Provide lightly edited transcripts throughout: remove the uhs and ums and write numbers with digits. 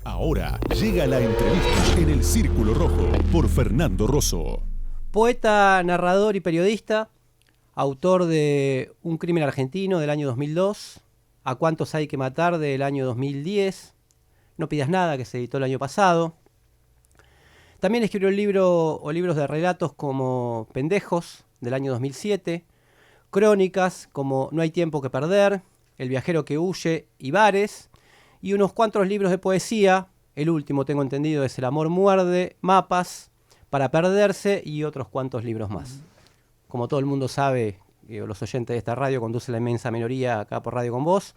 Ahora llega la entrevista en el Círculo Rojo por Fernando Rosso. Poeta, narrador y periodista, autor de Un crimen argentino del año 2002, A cuántos hay que matar del año 2010, No pidas nada, que se editó el año pasado. También escribió el libro o libros de relatos como Pendejos del año 2007, crónicas como No hay tiempo que perder, El viajero que huye y Bares, y unos cuantos libros de poesía. El último, tengo entendido, es El amor muerde, Mapas para perderse y otros cuantos libros más. Como todo el mundo sabe, los oyentes de esta radio, conduce la inmensa minoría acá por Radio Con Vos,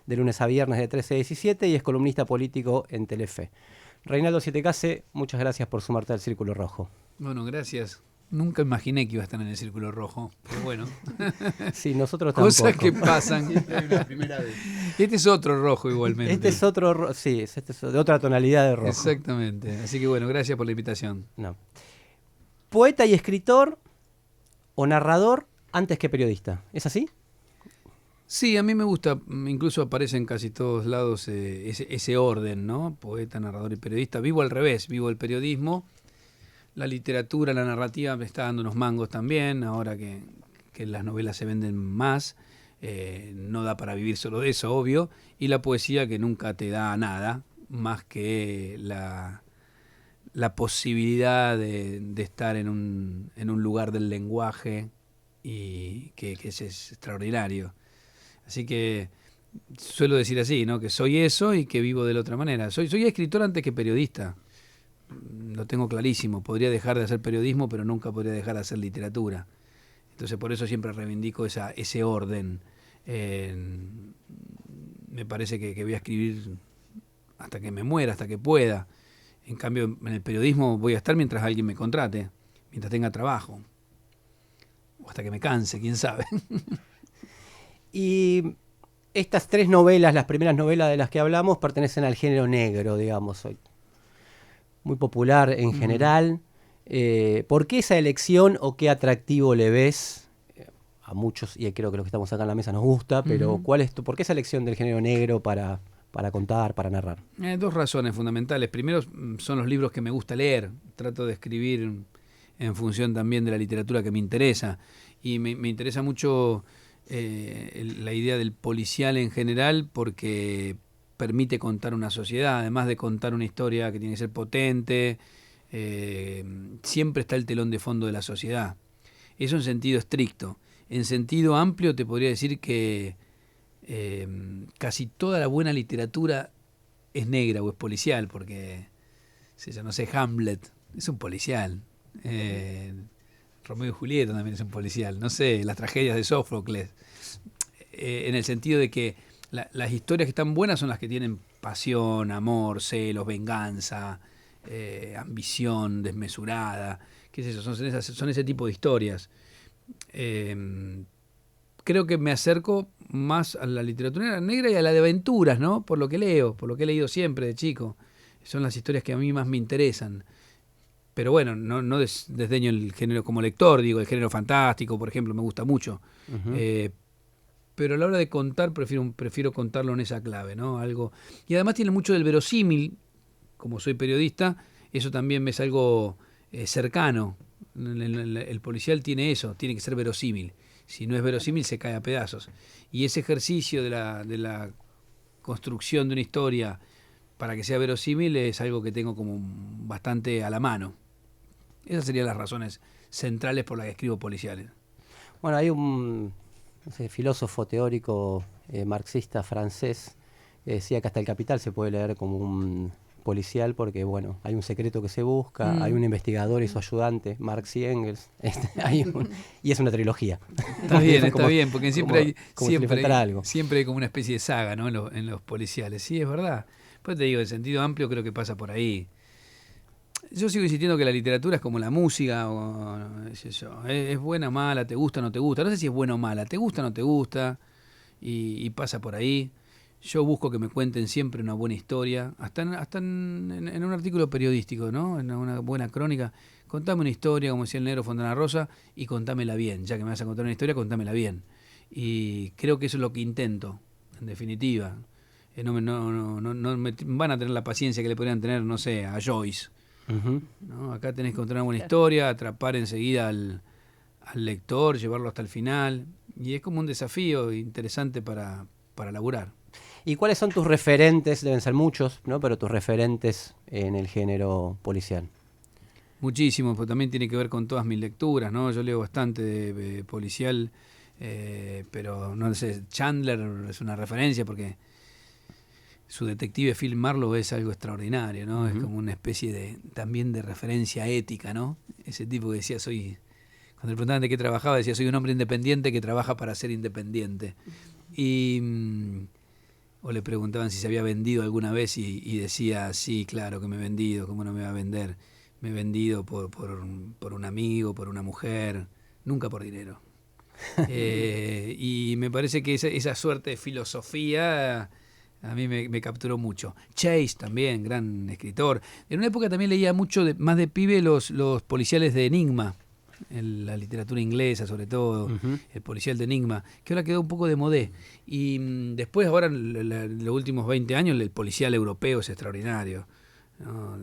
de lunes a viernes de 13 a 17, y es columnista político en Telefe. Reinaldo Sietecase, muchas gracias por sumarte al Círculo Rojo. Bueno, gracias. Nunca imaginé que iba a estar en el Círculo Rojo, pero bueno. Sí, nosotros tampoco. Cosas que pasan. La primera vez. Este es otro rojo igualmente. Este es otro, sí, este es de otra tonalidad de rojo. Exactamente. Así que bueno, gracias por la invitación. No. Poeta y escritor o narrador antes que periodista, ¿es así? Sí, a mí me gusta, incluso aparece en casi todos lados ese orden, ¿no? Poeta, narrador y periodista. Vivo al revés, vivo el periodismo. La literatura, la narrativa me está dando unos mangos también, ahora que las novelas se venden más. No da para vivir solo de eso, obvio. Y la poesía, que nunca te da nada, más que la posibilidad de estar en un lugar del lenguaje, y que es extraordinario. Así que suelo decir así, ¿no? Que soy eso y que vivo de la otra manera. Soy escritor antes que periodista. Lo tengo clarísimo. Podría dejar de hacer periodismo, pero nunca podría dejar de hacer literatura. Entonces por eso siempre reivindico ese orden. Me parece que voy a escribir hasta que me muera, hasta que pueda. En cambio, en el periodismo voy a estar mientras alguien me contrate, mientras tenga trabajo. O hasta que me canse, quién sabe. Y estas tres novelas, las primeras novelas de las que hablamos, pertenecen al género negro, digamos, hoy. Muy popular en general. ¿Por qué esa elección o qué atractivo le ves? A muchos, y creo que los que estamos acá en la mesa nos gusta, pero ¿por qué esa elección del género negro para contar, para narrar? Dos razones fundamentales. Primero, son los libros que me gusta leer. Trato de escribir en función también de la literatura que me interesa. Y me interesa mucho la idea del policial en general, porque permite contar una sociedad, además de contar una historia que tiene que ser potente. Siempre está el telón de fondo de la sociedad. Eso en sentido estricto. En sentido amplio te podría decir que casi toda la buena literatura es negra o es policial, porque, no sé, Hamlet es un policial. Romeo y Julieta también es un policial. No sé, las tragedias de Sófocles. En el sentido de que las historias que están buenas son las que tienen pasión, amor, celos, venganza, ambición desmesurada. ¿Qué es eso? Son ese tipo de historias. Creo que me acerco más a la literatura negra y a la de aventuras, ¿no? Por lo que leo, por lo que he leído siempre de chico. Son las historias que a mí más me interesan. Pero bueno, no desdeño el género como lector, digo, el género fantástico, por ejemplo, me gusta mucho. Pero a la hora de contar, prefiero contarlo en esa clave, ¿no? Algo. Y además tiene mucho del verosímil. Como soy periodista, eso también me es algo cercano. El policial tiene eso, tiene que ser verosímil. Si no es verosímil, se cae a pedazos. Y ese ejercicio de la construcción de una historia para que sea verosímil es algo que tengo como bastante a la mano. Esas serían las razones centrales por las que escribo policiales. Bueno, hay un filósofo teórico marxista francés que decía que hasta El Capital se puede leer como un policial porque, bueno, hay un secreto que se busca, hay un investigador y su ayudante, Marx y Engels, y es una trilogía. Está bien, porque siempre algo. Siempre hay como una especie de saga, ¿no? En los policiales. Sí, es verdad. Pues te digo, en sentido amplio creo que pasa por ahí. Yo sigo insistiendo que la literatura es como la música, o no sé yo, es buena, mala, te gusta, no te gusta. No sé si es buena o mala, te gusta, no te gusta, y pasa por ahí. Yo busco que me cuenten siempre una buena historia, hasta en un artículo periodístico, ¿no? En una buena crónica. Contame una historia, como decía el negro Fontana Rosa, y contámela bien. Ya que me vas a contar una historia, contámela bien. Y creo que eso es lo que intento, en definitiva. no van a tener la paciencia que le podrían tener, no sé, a Joyce. Ujú. ¿No? Acá tenés que contar una buena historia, atrapar enseguida al lector, llevarlo hasta el final. Y es como un desafío interesante para laburar. ¿Y cuáles son tus referentes? Deben ser muchos, ¿no? Pero tus referentes en el género policial. Muchísimo, pues también tiene que ver con todas mis lecturas, ¿no? Yo leo bastante de policial, pero no sé, Chandler es una referencia porque su detective Phil Marlowe es algo extraordinario, ¿no? Uh-huh. Es como una especie también de referencia ética, ¿no? Ese tipo que decía, cuando le preguntaban de qué trabajaba, decía, soy un hombre independiente que trabaja para ser independiente. O le preguntaban si se había vendido alguna vez y decía, sí, claro que me he vendido, ¿cómo no me va a vender? Me he vendido por un amigo, por una mujer, nunca por dinero. Y me parece que esa suerte de filosofía a mí me capturó mucho. Chase también, gran escritor. En una época también leía mucho, más de pibe, los policiales de Enigma, en la literatura inglesa sobre todo, Uh-huh. el policial de Enigma, que ahora quedó un poco de modé. Y después, ahora, en los últimos 20 años, el policial europeo es extraordinario, ¿no?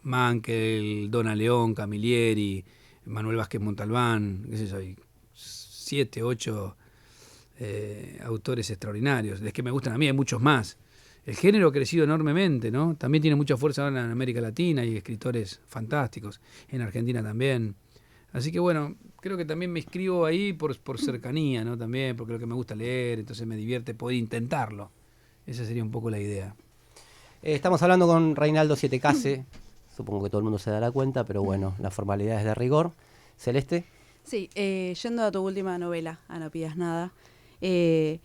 Mankell, Donna León, Camilleri, Manuel Vázquez Montalbán, qué sé yo, hay 7, 8 autores extraordinarios. Es que me gustan a mí, hay muchos más. El género ha crecido enormemente, ¿no? También tiene mucha fuerza ahora en América Latina, hay escritores fantásticos, en Argentina también. Así que bueno, creo que también me inscribo ahí por cercanía, ¿no? También, porque lo que me gusta leer, entonces me divierte poder intentarlo. Esa sería un poco la idea. Estamos hablando con Reinaldo Sietecase. Supongo que todo el mundo se dará cuenta, pero bueno, las formalidades de rigor. Celeste. Sí, yendo a tu última novela, a No pidas nada. En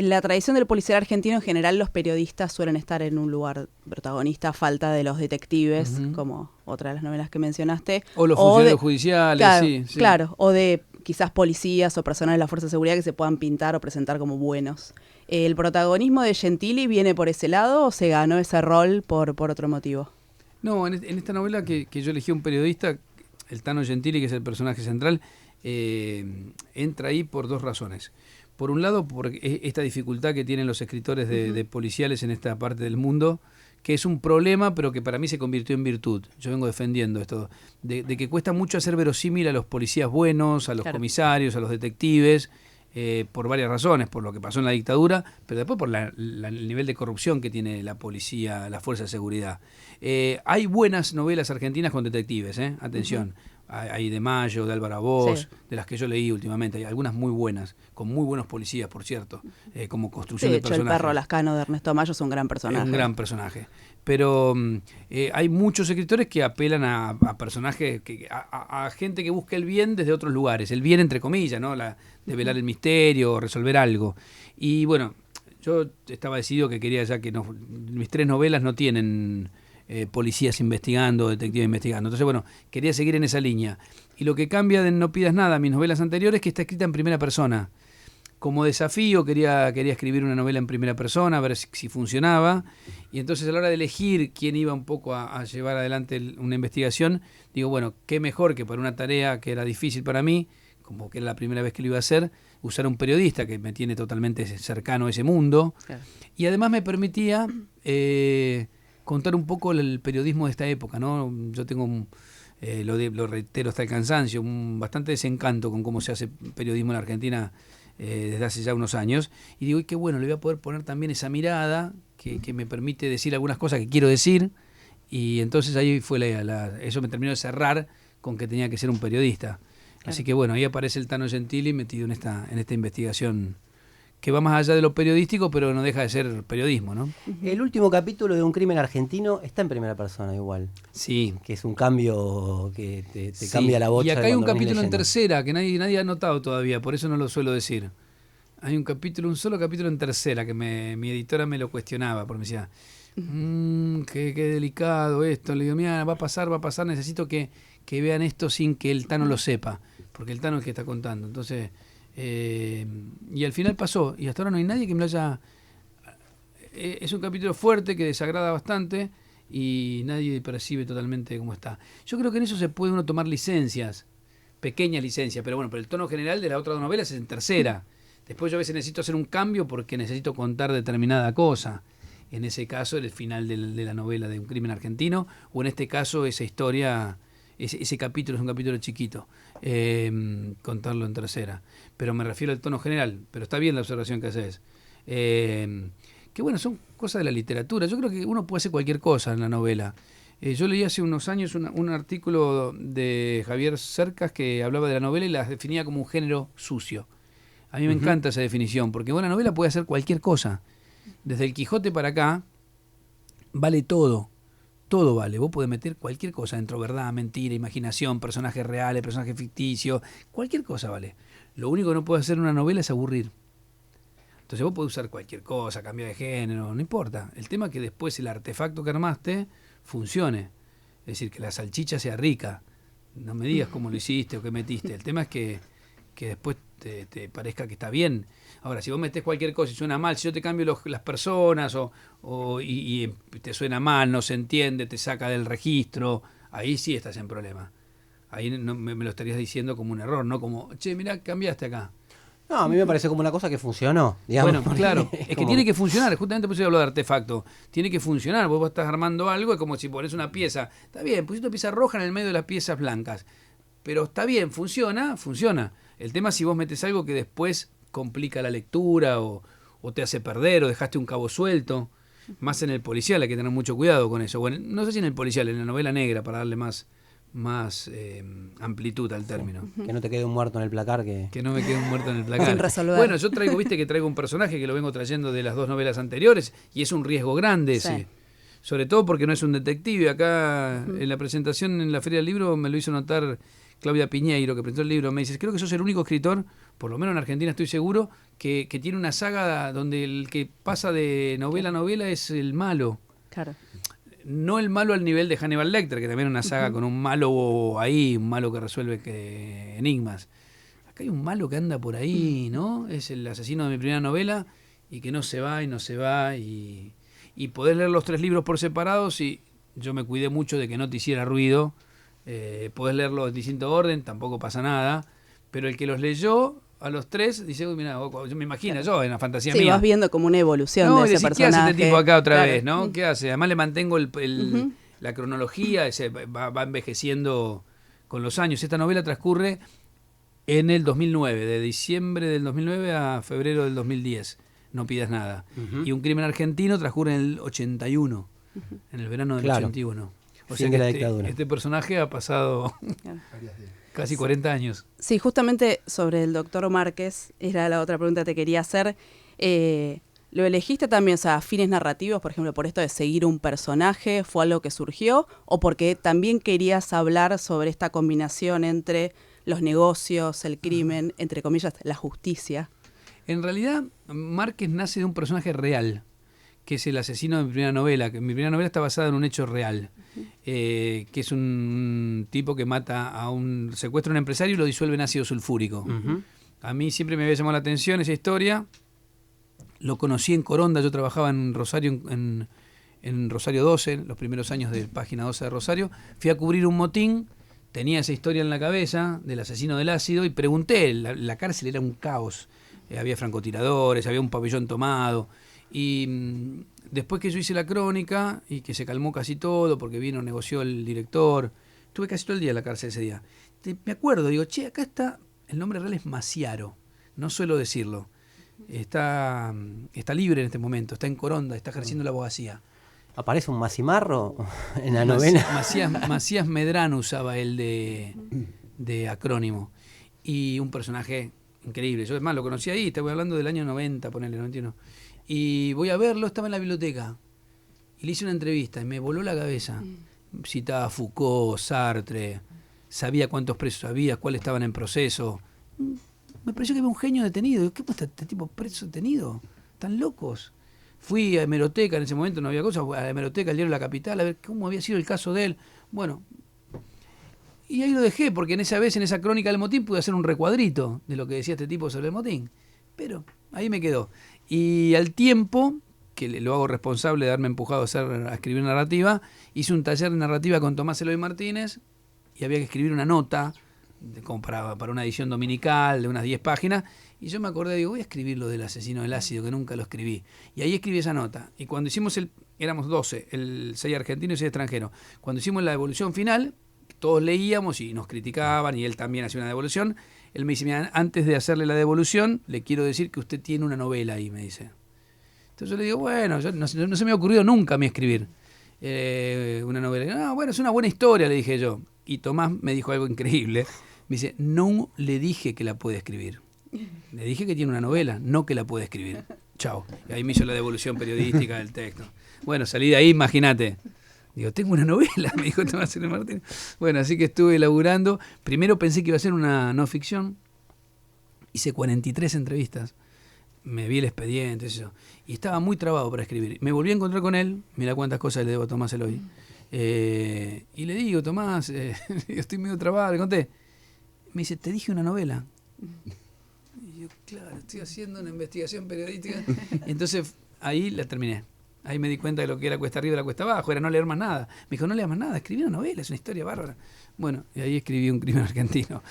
la tradición del policial argentino, en general, los periodistas suelen estar en un lugar protagonista a falta de los detectives, Uh-huh. como otra de las novelas que mencionaste. O los funcionarios judiciales, claro, sí. Claro, o de quizás policías o personas de la Fuerza de Seguridad que se puedan pintar o presentar como buenos. ¿El protagonismo de Gentili viene por ese lado o se ganó ese rol por otro motivo? No, en esta novela que yo elegí un periodista, el Tano Gentili, que es el personaje central, entra ahí por dos razones. Por un lado, por esta dificultad que tienen los escritores de policiales en esta parte del mundo, que es un problema, pero que para mí se convirtió en virtud. Yo vengo defendiendo esto, de que cuesta mucho hacer verosímil a los policías buenos, a los comisarios, a los detectives, por varias razones, por lo que pasó en la dictadura, pero después por el nivel de corrupción que tiene la policía, la fuerza de seguridad. Hay buenas novelas argentinas con detectives, atención. Hay de Mayo, de Álvaro Bosch, de las que yo leí últimamente. Hay algunas muy buenas, con muy buenos policías, por cierto, como construcción de personajes. El perro Lascano de Ernesto Mayo es un gran personaje. Es un gran personaje. Pero hay muchos escritores que apelan a personajes, a gente que busca el bien desde otros lugares. El bien entre comillas, ¿no? De velar el misterio, resolver algo. Y bueno, yo estaba decidido que quería ya que mis 3 novelas no tienen policías investigando, detectives investigando. Entonces, bueno, quería seguir en esa línea. Y lo que cambia de No pidas nada a mis novelas anteriores es que está escrita en primera persona. Como desafío quería escribir una novela en primera persona, a ver si funcionaba. Y entonces a la hora de elegir quién iba un poco a llevar adelante una investigación, digo, bueno, qué mejor que para una tarea que era difícil para mí, como que era la primera vez que lo iba a hacer, usar a un periodista que me tiene totalmente cercano a ese mundo. Claro. Y además me permitía contar un poco el periodismo de esta época, ¿no? Yo tengo, lo reitero hasta el cansancio, bastante desencanto con cómo se hace periodismo en Argentina desde hace ya unos años. Y digo, qué bueno, le voy a poder poner también esa mirada que me permite decir algunas cosas que quiero decir. Y entonces ahí fue eso me terminó de cerrar con que tenía que ser un periodista. Claro. Así que bueno, ahí aparece el Tano Gentili metido en esta investigación que va más allá de lo periodístico, pero no deja de ser periodismo, ¿no? El último capítulo de Un crimen argentino está en primera persona igual. Sí. Que es un cambio que te cambia la bocha. Y acá hay un capítulo en tercera que nadie ha notado todavía, por eso no lo suelo decir. Hay un solo capítulo en tercera que mi editora me lo cuestionaba, porque me decía, qué delicado esto. Le digo, mira, va a pasar, necesito que vean esto sin que el Tano lo sepa, porque el Tano es el que está contando. Entonces... y al final pasó, y hasta ahora no hay nadie que me lo haya... es un capítulo fuerte que desagrada bastante y nadie percibe totalmente cómo está. Yo creo que en eso se puede uno tomar licencias, pequeñas licencias, pero bueno, pero el tono general de las otras 2 novelas es en tercera. Después yo a veces necesito hacer un cambio porque necesito contar determinada cosa. En ese caso, el final de la novela de Un crimen argentino, o en este caso, esa historia, ese capítulo es un capítulo chiquito, contarlo en tercera. Pero me refiero al tono general, pero está bien la observación que haces. Que bueno, son cosas de la literatura. Yo creo que uno puede hacer cualquier cosa en la novela. Yo leí hace unos años un artículo de Javier Cercas que hablaba de la novela y la definía como un género sucio. A mí me encanta esa definición, porque una novela puede hacer cualquier cosa. Desde el Quijote para acá, vale todo. Todo vale. Vos podés meter cualquier cosa dentro, verdad, mentira, imaginación, personajes reales, personajes ficticios, cualquier cosa vale. Lo único que no puede hacer una novela es aburrir. Entonces vos podés usar cualquier cosa, cambiar de género, no importa. El tema es que después el artefacto que armaste funcione. Es decir, que la salchicha sea rica. No me digas cómo lo hiciste o qué metiste. El tema es que después te parezca que está bien. Ahora, si vos metés cualquier cosa y suena mal, si yo te cambio las personas y te suena mal, no se entiende, te saca del registro, ahí sí estás en problema. Ahí no, me lo estarías diciendo como un error, no como, che, mirá, cambiaste acá. No, a mí me parece como una cosa que funcionó, digamos. Bueno, claro, es que tiene que funcionar, justamente por eso hablo de artefacto, tiene que funcionar, vos estás armando algo, es como si pones una pieza, está bien, pusiste una pieza roja en el medio de las piezas blancas, pero está bien, funciona. El tema es si vos metes algo que después complica la lectura o te hace perder o dejaste un cabo suelto, más en el policial hay que tener mucho cuidado con eso. Bueno, no sé si en el policial, en la novela negra, para darle más amplitud al término. Que no te quede un muerto en el placar. Que no me quede un muerto en el placar. Sin resolver. Bueno, yo traigo un personaje que lo vengo trayendo de las dos novelas anteriores y es un riesgo grande ese. Sí. Sobre todo porque no es un detective. Acá en la presentación en la Feria del Libro me lo hizo notar Claudia Piñeiro, que presentó el libro. Me dice, creo que sos el único escritor, por lo menos en Argentina estoy seguro, que tiene una saga donde el que pasa de novela a novela es el malo. Claro. No el malo al nivel de Hannibal Lecter, que también es una saga con un malo ahí, un malo que resuelve enigmas. Acá hay un malo que anda por ahí, ¿no? Es el asesino de mi primera novela y que no se va y podés leer los 3 libros por separados y yo me cuidé mucho de que no te hiciera ruido. Podés leerlos en distinto orden, tampoco pasa nada, pero el que los leyó a los 3 dice, uy, mira, yo me imagino, yo en la fantasía mía. Sí, vas viendo como una evolución No, de ese decís, personaje. ¿qué hace este tipo acá otra Claro. vez? ¿No? ¿Qué hace? Además le mantengo la cronología, va envejeciendo con los años. Esta novela transcurre en el 2009, de diciembre del 2009 a febrero del 2010. No pidas nada. Y Un crimen argentino transcurre en el 81, en el verano del 81. O sea Fin de la que dictadura. este personaje ha pasado casi 40 años. Sí, justamente sobre el doctor Márquez, era la otra pregunta que te quería hacer. ¿Lo elegiste también, o sea, fines narrativos, por ejemplo, por esto de seguir un personaje, fue algo que surgió? ¿O porque también querías hablar sobre esta combinación entre los negocios, el crimen, entre comillas, la justicia? En realidad, Márquez nace de un personaje real, que es el asesino de mi primera novela. Que mi primera novela está basada en un hecho real, que es un tipo que secuestra a un empresario y lo disuelve en ácido sulfúrico. A mí siempre me había llamado la atención esa historia. Lo conocí en Coronda, yo trabajaba en Rosario, en Rosario 12, los primeros años de Página 12 de Rosario. Fui a cubrir un motín, tenía esa historia en la cabeza del asesino del ácido y pregunté, la cárcel era un caos. Había francotiradores, había un pabellón tomado. Y después que yo hice la crónica y que se calmó casi todo porque negoció el director, estuve casi todo el día en la cárcel ese día. Me acuerdo, digo, che, acá está, el nombre real es Maciaro, no suelo decirlo. Está libre en este momento, está en Coronda, está ejerciendo la abogacía. ¿Aparece un Macimarro en la novela? Macías Medrano usaba él de acrónimo. Y un personaje increíble. Yo, además, lo conocí ahí, estaba hablando del año 90, ponele, 91. Y voy a verlo, estaba en la biblioteca. Y le hice una entrevista y me voló la cabeza. Citaba a Foucault, Sartre, sabía cuántos presos había, cuáles estaban en proceso. Me pareció que había un genio detenido. ¿Qué pasa este tipo preso detenido? ¿Están locos? Fui a hemeroteca, en ese momento no había cosa, a la hemeroteca, al diario La Capital, a ver cómo había sido el caso de él. Bueno, y ahí lo dejé, porque en esa crónica del motín, pude hacer un recuadrito de lo que decía este tipo sobre el motín. Pero ahí me quedó. Y al tiempo, que lo hago responsable de haberme empujado a escribir narrativa, hice un taller de narrativa con Tomás Eloy Martínez y había que escribir una nota como para una edición dominical de unas 10 páginas Y yo me acordé, digo, voy a escribir lo del asesino del ácido, que nunca lo escribí. Y ahí escribí esa nota. Y cuando hicimos éramos 12, el 6 argentino y 6 extranjero. Cuando hicimos la devolución final, todos leíamos y nos criticaban, y él también hacía una devolución. Él me dice, mira, antes de hacerle la devolución, le quiero decir que usted tiene una novela ahí, me dice. Entonces yo le digo, bueno, no se me ha ocurrido nunca a mí escribir una novela. No, bueno, es una buena historia, le dije yo. Y Tomás me dijo algo increíble. Me dice, no le dije que la puede escribir. Le dije que tiene una novela, no que la puede escribir. Chao. Y ahí me hizo la devolución periodística del texto. Bueno, salí de ahí, imagínate. Digo, tengo una novela, me dijo Tomás L. Martínez. Bueno, así que estuve laburando. Primero pensé que iba a ser una no ficción. Hice 43 entrevistas. Me vi el expediente, eso. Y estaba muy trabado para escribir. Me volví a encontrar con él. Mira cuántas cosas le debo a Tomás Eloy. Y le digo, Tomás, estoy medio trabado, le conté. Me dice, te dije una novela. Y yo, claro, estoy haciendo una investigación periodística. Entonces, ahí la terminé. Ahí me di cuenta de lo que era cuesta arriba y la cuesta abajo, era no leer más nada. Me dijo, no leas más nada, escribí una novela, es una historia bárbara. Bueno, y ahí escribí Un crimen argentino.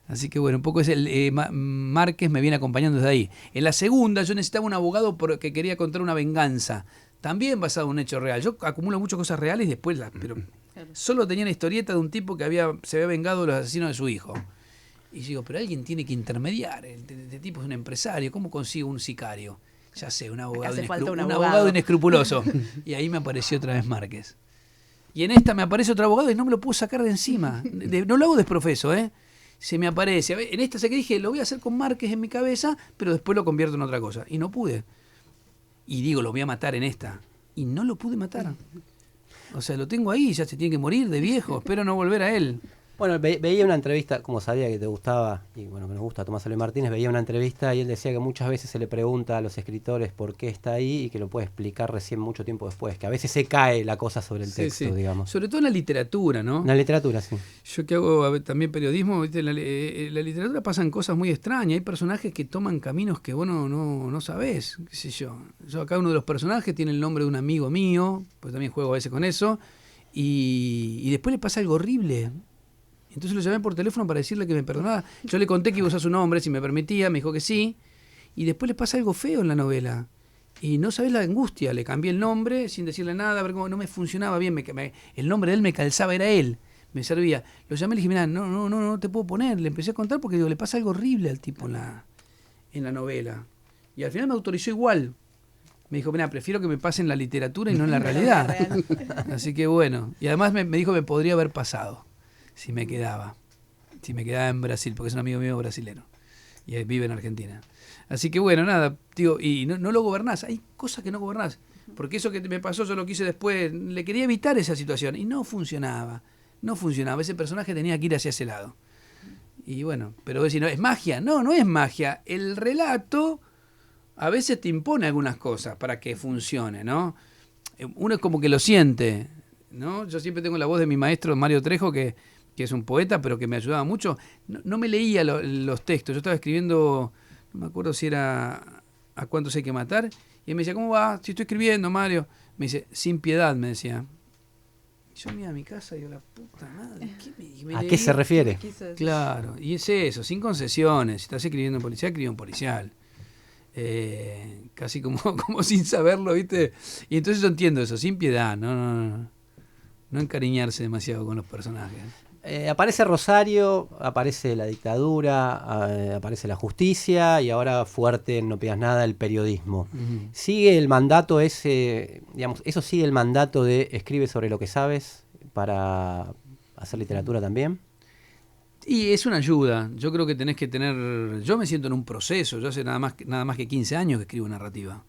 Así que bueno, un poco es Márquez me viene acompañando desde ahí. En la segunda yo necesitaba un abogado porque quería contar una venganza, también basado en un hecho real. Yo acumulo muchas cosas reales y después pero solo tenía una historieta de un tipo que se había vengado de los asesinos de su hijo. Y yo digo, pero alguien tiene que intermediar, este tipo es un empresario, ¿cómo consigo un sicario? Ya sé, un abogado inescrupuloso. Y ahí me apareció otra vez Márquez. Y en esta me aparece otro abogado y no me lo puedo sacar de encima. No lo hago desprofeso, se me aparece. En esta sé que dije, lo voy a hacer con Márquez en mi cabeza, pero después lo convierto en otra cosa. Y no pude. Y digo, lo voy a matar en esta. Y no lo pude matar. O sea, lo tengo ahí, ya se tiene que morir de viejo. Espero no volver a él. Bueno, veía una entrevista, como sabía que te gustaba, y bueno, que nos gusta Tomás Eloy Martínez, veía una entrevista y él decía que muchas veces se le pregunta a los escritores por qué está ahí y que lo puede explicar recién mucho tiempo después, que a veces se cae la cosa sobre el texto, digamos. Sobre todo en la literatura, ¿no? En la literatura, sí. Yo que hago también periodismo, ¿viste? En la literatura pasan cosas muy extrañas, hay personajes que toman caminos que vos no sabés, qué sé yo. Yo acá uno de los personajes tiene el nombre de un amigo mío, pues también juego a veces con eso, y después le pasa algo horrible. Entonces lo llamé por teléfono para decirle que me perdonaba. Yo le conté que iba a usar su nombre, si me permitía, me dijo que sí. Y después le pasa algo feo en la novela. Y no sabés la angustia. Le cambié el nombre sin decirle nada, a ver cómo no me funcionaba bien. El nombre de él me calzaba, era él. Me servía. Lo llamé y le dije, mirá, no te puedo poner. Le empecé a contar porque digo, le pasa algo horrible al tipo en la novela. Y al final me autorizó igual. Me dijo, mirá, prefiero que me pase en la literatura y no en la realidad. Así que bueno. Y además me dijo que me podría haber pasado. Si me quedaba en Brasil, porque es un amigo mío brasilero y vive en Argentina. Así que bueno, nada, digo, y no lo gobernás, hay cosas que no gobernás, porque eso que me pasó yo lo quise después, le quería evitar esa situación y no funcionaba, ese personaje tenía que ir hacia ese lado. Y bueno, pero decir, no, ¿es magia? No es magia, el relato a veces te impone algunas cosas para que funcione, ¿no? Uno es como que lo siente, ¿no? Yo siempre tengo la voz de mi maestro Mario Trejo, que es un poeta, pero que me ayudaba mucho. No me leía los textos. Yo estaba escribiendo, no me acuerdo si era ¿A cuántos hay que matar? Y él me decía, ¿cómo va? Si estoy escribiendo, Mario. Me dice, sin piedad, me decía. Yo me iba a mi casa y digo, la puta madre, ¿A qué se refiere? Claro, y es eso, sin concesiones. Si estás escribiendo en policial, escribe en policial. Casi como sin saberlo, ¿viste? Y entonces yo entiendo eso, sin piedad, no encariñarse demasiado con los personajes. Aparece Rosario, aparece la dictadura, aparece la justicia y ahora fuerte, no pidas nada, el periodismo. Uh-huh. ¿Sigue el mandato ese, digamos, eso sigue el mandato de escribe sobre lo que sabes para hacer literatura también? Y es una ayuda. Yo creo que tenés que tener... Yo me siento en un proceso. Yo hace nada más que 15 años que escribo narrativa.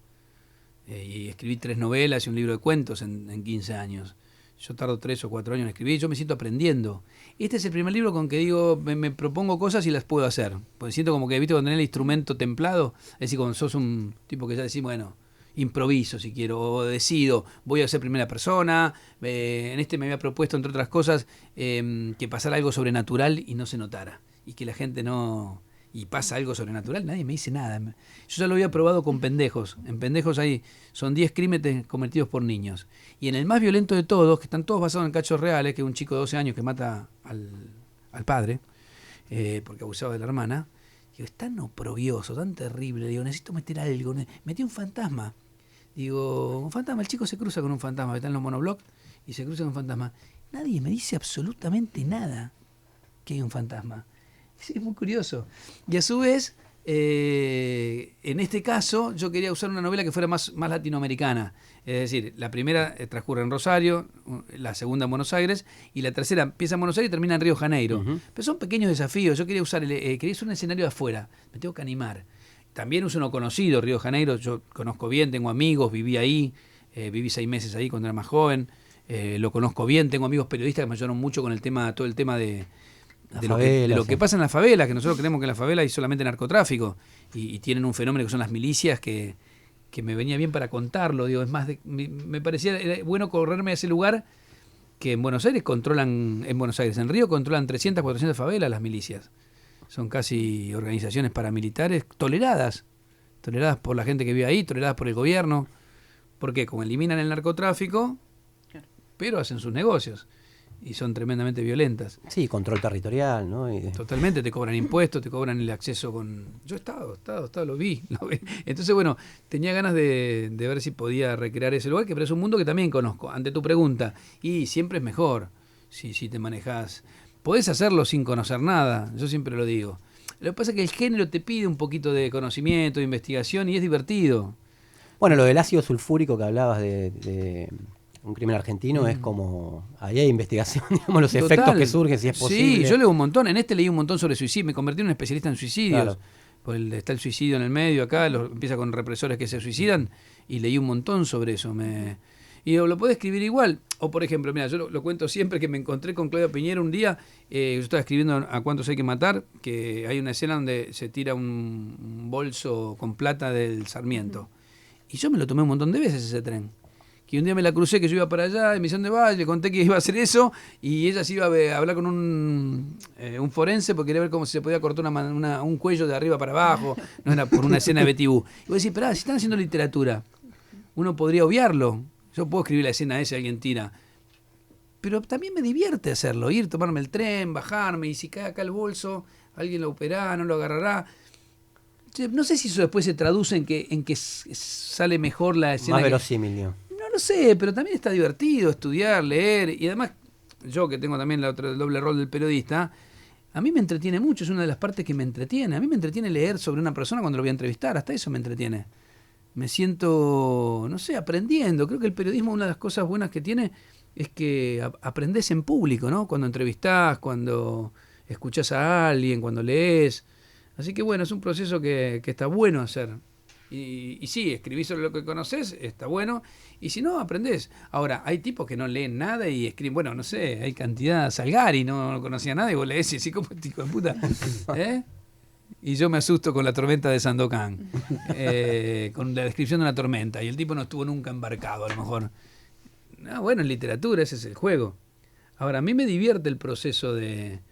Y escribí 3 novelas y un libro de cuentos en 15 años. Yo tardo 3 o 4 años en escribir y yo me siento aprendiendo. Este es el primer libro con que digo, me propongo cosas y las puedo hacer. Porque siento como que, ¿viste? Cuando tenés el instrumento templado, es decir, cuando sos un tipo que ya decís, bueno, improviso si quiero, o decido, voy a ser primera persona. En este me había propuesto, entre otras cosas, que pasara algo sobrenatural y no se notara. Y que la gente no... Y pasa algo sobrenatural, nadie me dice nada. Yo ya lo había probado con Pendejos. En Pendejos hay, son 10 crímenes cometidos por niños. Y en el más violento de todos, que están todos basados en cachos reales, que es un chico de 12 años que mata al padre, porque abusaba de la hermana, Digo, es tan oprobioso, tan terrible. Digo, necesito meter algo. Metí un fantasma. Digo, un fantasma, el chico se cruza con un fantasma, está en los monoblocks y se cruza con un fantasma. Nadie me dice absolutamente nada que hay un fantasma. Es muy curioso. Y a su vez, en este caso, yo quería usar una novela que fuera más latinoamericana. Es decir, la primera transcurre en Rosario, la segunda en Buenos Aires, y la tercera empieza en Buenos Aires y termina en Río de Janeiro. Pero son pequeños desafíos. Yo quería usar un escenario de afuera. Me tengo que animar. También uso uno conocido, Río de Janeiro. Yo conozco bien, tengo amigos, viví ahí. Viví 6 meses ahí cuando era más joven. Lo conozco bien, tengo amigos periodistas que me ayudaron mucho con todo el tema de lo que pasa en las favelas, que nosotros creemos que en la favela hay solamente narcotráfico y tienen un fenómeno que son las milicias que me venía bien para contarlo. Digo, es más, me parecía bueno correrme a ese lugar que en Buenos Aires en Río controlan 300, 400 favelas las milicias. Son casi organizaciones paramilitares toleradas por la gente que vive ahí, toleradas por el gobierno. ¿Por qué? Como eliminan el narcotráfico, pero hacen sus negocios y son tremendamente violentas. Sí, control territorial, ¿no? Totalmente, te cobran impuestos, te cobran el acceso con... Yo he estado, lo vi. Entonces, bueno, tenía ganas de ver si podía recrear ese lugar, pero es un mundo que también conozco. Ante tu pregunta, y siempre es mejor si te manejás. Podés hacerlo sin conocer nada, yo siempre lo digo. Lo que pasa es que el género te pide un poquito de conocimiento, de investigación, y es divertido. Bueno, lo del ácido sulfúrico que hablabas de un crimen argentino es como... Ahí hay investigación, digamos, los efectos que surgen, si es posible. Sí, yo leo un montón. En este leí un montón sobre suicidio. Me convertí en un especialista en suicidios. Claro. Está el suicidio en el medio acá, empieza con represores que se suicidan, y leí un montón sobre eso. Y lo puedo escribir igual. O, por ejemplo, mira, yo lo cuento siempre, que me encontré con Claudia Piñera un día. Yo estaba escribiendo A cuántos hay que matar, que hay una escena donde se tira un bolso con plata del Sarmiento. Y yo me lo tomé un montón de veces ese tren. Que un día me la crucé, que yo iba para allá, en Misión de Valle, le conté que iba a hacer eso, y ella se iba a hablar con un forense porque quería ver cómo se podía cortar un cuello de arriba para abajo. No era por una escena de Betty Boo. Y vos decís, si están haciendo literatura, uno podría obviarlo. Yo puedo escribir la escena esa, alguien tira. Pero también me divierte hacerlo, ir, tomarme el tren, bajarme, y si cae acá el bolso, alguien lo operará, no lo agarrará. No sé si eso después se traduce en que sale mejor la escena. Más verosímil, ¿no? No sé, pero también está divertido estudiar, leer, y además yo que tengo también el doble rol del periodista, a mí me entretiene mucho, es una de las partes que me entretiene. A mí me entretiene leer sobre una persona cuando lo voy a entrevistar, hasta eso me entretiene. Me siento, no sé, aprendiendo. Creo que el periodismo, una de las cosas buenas que tiene es que aprendés en público, ¿no? Cuando entrevistás, cuando escuchás a alguien, cuando lees. Así que bueno, es un proceso que está bueno hacer. Y sí, escribís sobre lo que conoces, está bueno, y si no, aprendés. Ahora, hay tipos que no leen nada y escriben, bueno, no sé, hay cantidad, Salgari no conocía nada, y vos lees y así como este hijo de puta, y yo me asusto con La tormenta de Sandokan, con la descripción de una tormenta, y el tipo no estuvo nunca embarcado, a lo mejor. No, bueno, en literatura ese es el juego. Ahora, a mí me divierte el proceso de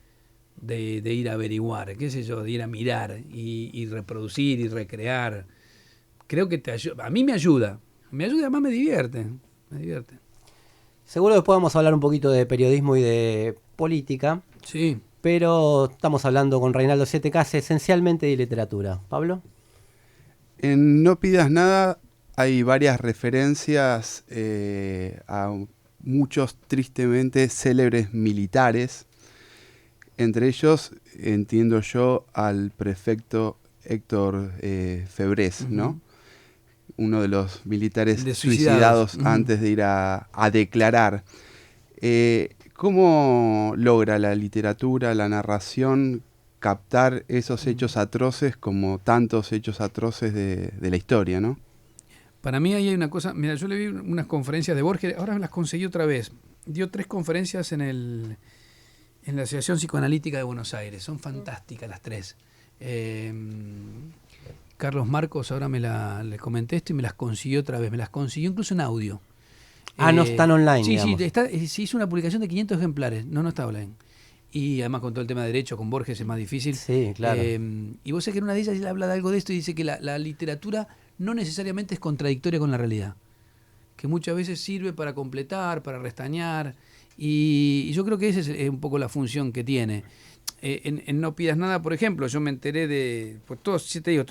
ir a averiguar, qué sé yo, de ir a mirar y reproducir y recrear. Creo que a mí me ayuda y además me divierte. Seguro después vamos a hablar un poquito de periodismo y de política. Sí. Pero estamos hablando con Reinaldo 7K esencialmente de literatura. ¿Pablo? En No pidas nada hay varias referencias a muchos tristemente célebres militares. Entre ellos, entiendo yo, al prefecto Héctor Febrés, ¿no? Uno de los militares suicidados antes de ir a declarar. ¿Cómo logra la literatura, la narración, captar esos hechos atroces como tantos hechos atroces de la historia, ¿no? Para mí ahí hay una cosa, mira, yo le vi unas conferencias de Borges, ahora las conseguí otra vez. Dio 3 conferencias en la Asociación Psicoanalítica de Buenos Aires. Son fantásticas las 3. Carlos Marcos, ahora le comenté esto y me las consiguió otra vez. Me las consiguió incluso en audio. No están online. Sí, se hizo una publicación de 500 ejemplares. No está online. Y además con todo el tema de derecho, con Borges es más difícil. Sí, claro. Y vos sabés que en una de ellas él habla de algo de esto y dice que la literatura no necesariamente es contradictoria con la realidad. Que muchas veces sirve para completar, para restañar. Y yo creo que esa es un poco la función que tiene. en No pidas nada, por ejemplo, yo me enteré de... Pues todas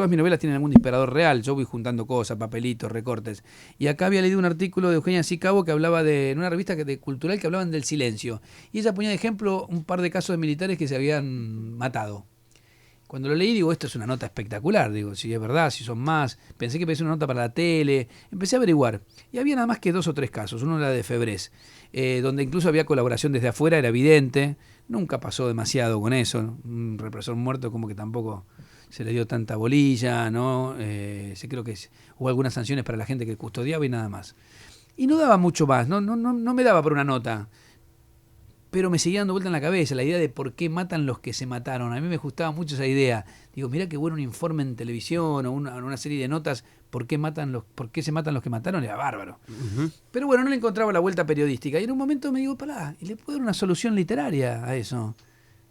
mis novelas tienen algún disparador real. Yo voy juntando cosas, papelitos, recortes. Y acá había leído un artículo de Eugenia Sicabo que hablaba en una revista cultural que hablaban del silencio. Y ella ponía de ejemplo un par de casos de militares que se habían matado. Cuando lo leí, digo, esto es una nota espectacular. Digo, si es verdad, si son más. Pensé que pensé una nota para la tele. Empecé a averiguar. Y había nada más que 2 o 3 casos. Uno era de Febrés, donde incluso había colaboración desde afuera, era evidente. Nunca pasó demasiado con eso. Un represor muerto como que tampoco se le dio tanta bolilla, ¿no? Creo que hubo algunas sanciones para la gente que custodiaba y nada más. Y no daba mucho más. No me daba por una nota. Pero me seguía dando vuelta en la cabeza la idea de por qué matan los que se mataron. A mí me gustaba mucho esa idea. Digo, mirá qué bueno un informe en televisión o una serie de notas, por qué se matan los que mataron, era bárbaro. Uh-huh. Pero bueno, no le encontraba la vuelta periodística. Y en un momento me digo, pará, ¿y le puedo dar una solución literaria a eso?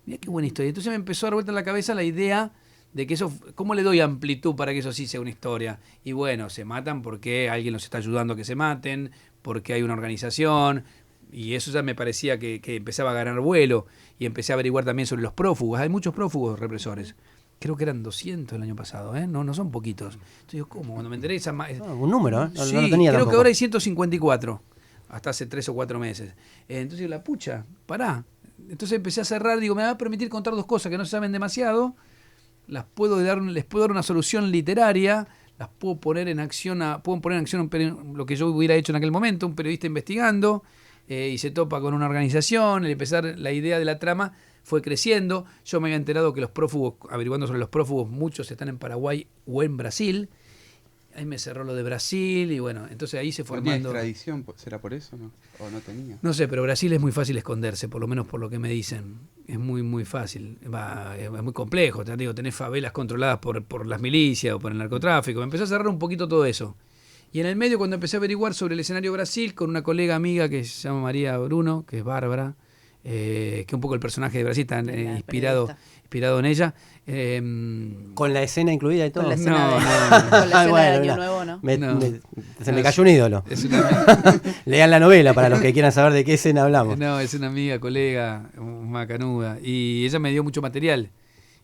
Mirá qué buena historia. Entonces me empezó a dar vuelta en la cabeza la idea de que eso, ¿cómo le doy amplitud para que eso sí sea una historia? Y bueno, se matan porque alguien los está ayudando a que se maten, porque hay una organización... Y eso ya me parecía que empezaba a ganar vuelo. Y empecé a averiguar también sobre los prófugos. Hay muchos prófugos represores. Creo que eran 200 el año pasado, ¿eh? No son poquitos. Entonces digo, ¿cómo? Cuando me enteré esa... un número, ¿eh? Sí, no lo tenía creo tampoco. que ahora hay 154. Hasta hace 3 o 4 meses. Entonces digo, la pucha, pará. Entonces empecé a cerrar. Digo, me va a permitir contar 2 cosas que no se saben demasiado. Les puedo dar una solución literaria. Las puedo poner en acción, lo que yo hubiera hecho en aquel momento. Un periodista investigando. Y se topa con una organización, el empezar la idea de la trama fue creciendo. Yo me había enterado que los prófugos, averiguando sobre los prófugos, muchos están en Paraguay o en Brasil. Ahí me cerró lo de Brasil y bueno, entonces ahí se formando... ¿Tenía extradición? ¿Será por eso? ¿No? ¿O no tenía? No sé, pero Brasil es muy fácil esconderse, por lo menos por lo que me dicen. Es muy, muy fácil. Es muy complejo. Te digo, tenés favelas controladas por las milicias o por el narcotráfico. Me empezó a cerrar un poquito todo eso. Y en el medio, cuando empecé a averiguar sobre el escenario Brasil, con una colega amiga que se llama María Bruno, que es bárbara, que un poco el personaje de Brasil está inspirado en ella. Con la escena incluida y todo. Con la escena, No, con la escena bueno, de Año no. Nuevo, ¿no? Se me cayó un ídolo. Es una, Lean la novela para los que quieran saber de qué escena hablamos. no, es una amiga, colega, macanuda. Y ella me dio mucho material.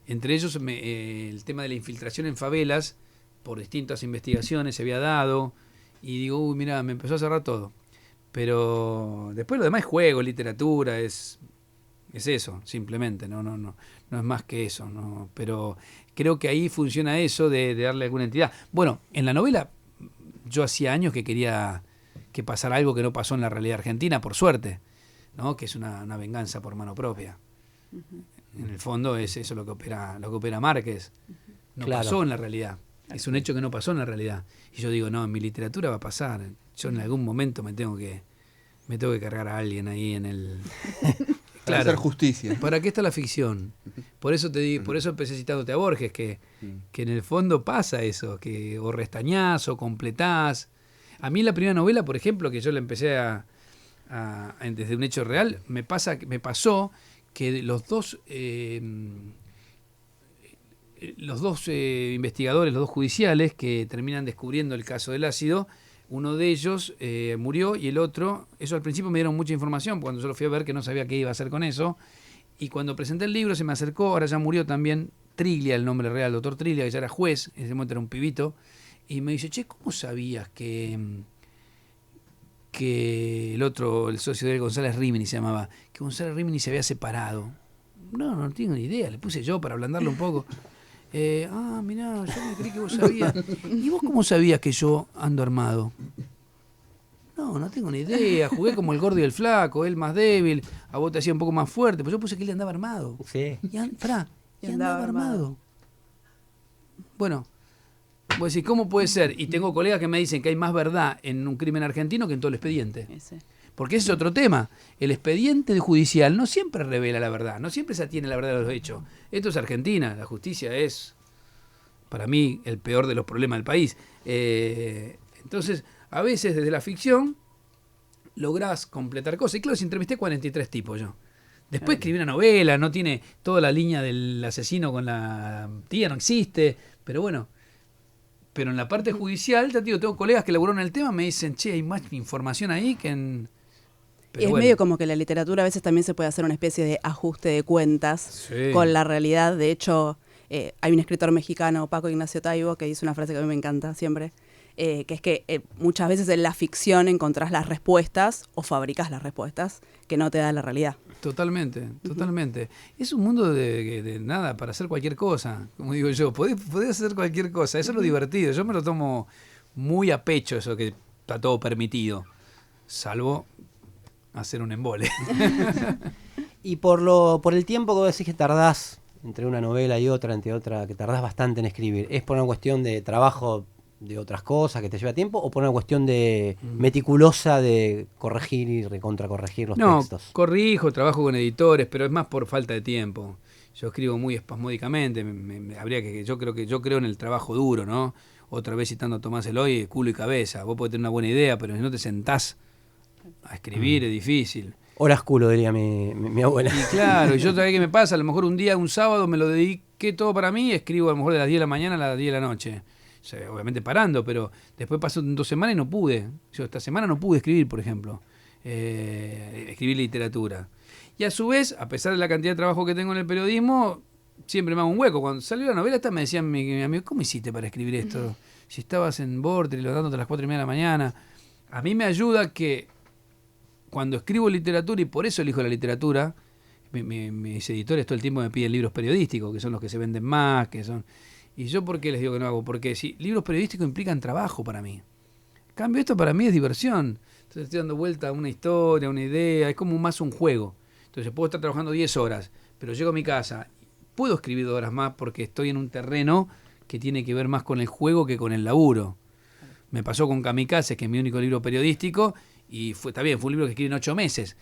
Entre ellos el tema de la infiltración en favelas, por distintas investigaciones se había dado. Y digo, uy, mira, me empezó a cerrar todo. Pero después lo demás es juego, literatura, es eso, simplemente, no es más que eso, ¿no? Pero creo que ahí funciona eso de darle alguna entidad. Bueno, en la novela yo hacía años que quería que pasara algo que no pasó en la realidad argentina, por suerte, ¿no? Que es una venganza por mano propia. Uh-huh. En el fondo es eso lo que opera Márquez. No claro. Pasó en la realidad. Es un hecho que no pasó en la realidad. Y yo digo, no, en mi literatura va a pasar. Yo en algún momento me tengo que cargar a alguien ahí en el... Para hacer justicia. ¿Para qué está la ficción? Por eso por eso empecé citándote a Borges, que en el fondo pasa eso, que o restañás o completás. A mí la primera novela, por ejemplo, que yo la empecé desde un hecho real, me pasó que los dos investigadores, los dos judiciales que terminan descubriendo el caso del ácido, uno de ellos murió y el otro, eso al principio me dieron mucha información, cuando yo lo fui a ver que no sabía qué iba a hacer con eso, y cuando presenté el libro se me acercó, ahora ya murió también, Triglia, el nombre real, doctor Triglia, que ya era juez, en ese momento era un pibito, y me dice, che, ¿cómo sabías que el otro, el socio de él, González Rimini se llamaba, que González Rimini se había separado? No tengo ni idea, le puse yo para ablandarlo un poco. Mirá, yo me creí que vos sabías. ¿Y vos cómo sabías que yo ando armado? No tengo ni idea. Jugué como el gordo y el flaco, él más débil, a vos te hacía un poco más fuerte, pero yo puse que él andaba armado. Sí. Y andaba armado. Bueno, vos decís, ¿cómo puede ser? Y tengo colegas que me dicen que hay más verdad en un crimen argentino que en todo el expediente. Sí. Porque ese es otro tema. El expediente judicial no siempre revela la verdad, no siempre se atiene a la verdad de los hechos. Esto es Argentina, la justicia es, para mí, el peor de los problemas del país. Entonces, a veces desde la ficción lográs completar cosas. Y claro, si entrevisté 43 tipos yo. Después escribí una novela, no tiene toda la línea del asesino con la tía, no existe, pero bueno. Pero en la parte judicial, ya te digo, tengo colegas que laburaron el tema, me dicen, che, hay más información ahí que en... Y es medio como que la literatura a veces también se puede hacer una especie de ajuste de cuentas Sí. con la realidad. De hecho, hay un escritor mexicano, Paco Ignacio Taibo, que dice una frase que a mí me encanta siempre, que es que muchas veces en la ficción encontrás las respuestas o fabricás las respuestas que no te da la realidad. Totalmente, totalmente. Es un mundo de nada, para hacer cualquier cosa, como digo yo, podés hacer cualquier cosa, eso es lo divertido. Yo me lo tomo muy a pecho, eso que está todo permitido, salvo hacer un embole. Y por el tiempo que vos decís que tardás entre una novela y otra, entre otra, que tardás bastante en escribir, ¿es por una cuestión de trabajo de otras cosas que te lleva tiempo o por una cuestión de meticulosa de corregir y recontracorregir los textos? Corrijo, trabajo con editores, pero es más por falta de tiempo. Yo escribo muy espasmódicamente, yo creo en el trabajo duro, ¿no? Otra vez citando a Tomás Eloy, culo y cabeza. Vos podés tener una buena idea, pero si no te sentás a escribir es difícil. Horas culo, diría mi abuela. Y claro, y yo sabés qué me pasa, a lo mejor un sábado me lo dediqué todo para mí, escribo a lo mejor de las 10 de la mañana a las 10 de la noche. O sea, obviamente parando, pero después pasó 2 semanas y no pude. Yo esta semana no pude escribir, por ejemplo. Escribir literatura. Y a su vez, a pesar de la cantidad de trabajo que tengo en el periodismo, siempre me hago un hueco. Cuando salió la novela esta me decían mi amigo, ¿cómo hiciste para escribir esto? Si estabas en Vorterix levantándote a las 4:30 de la mañana. A mí me ayuda que cuando escribo literatura, y por eso elijo la literatura, mis editores todo el tiempo me piden libros periodísticos, que son los que se venden más, que son... ¿Y yo por qué les digo que no hago? Porque si libros periodísticos implican trabajo para mí. En cambio, esto para mí es diversión. Entonces estoy dando vuelta a una historia, una idea, es como más un juego. Entonces puedo estar trabajando 10 horas, pero llego a mi casa, puedo escribir 2 horas más porque estoy en un terreno que tiene que ver más con el juego que con el laburo. Me pasó con Kamikaze, que es mi único libro periodístico, y está bien, fue un libro que escribí en 8 meses,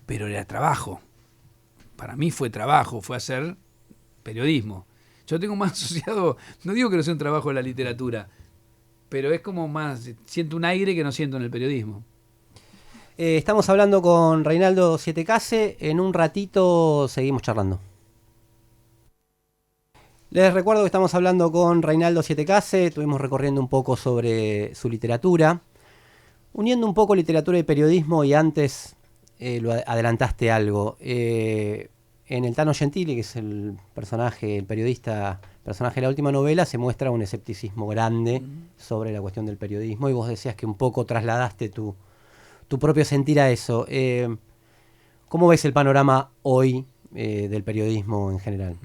pero era trabajo. Para mí fue trabajo, fue hacer periodismo. Yo tengo más asociado, no digo que no sea un trabajo de la literatura, pero es como más, siento un aire que no siento en el periodismo. Estamos hablando con Reinaldo Sietecase, en un ratito seguimos charlando. Les recuerdo que estamos hablando con Reinaldo Sietecase, estuvimos recorriendo un poco sobre su literatura, uniendo un poco literatura y periodismo, y antes lo adelantaste algo. En el Tano Gentili, que es el personaje, el periodista, personaje de la última novela, se muestra un escepticismo grande sobre la cuestión del periodismo, y vos decías que un poco trasladaste tu propio sentir a eso. ¿Cómo ves el panorama hoy del periodismo en general?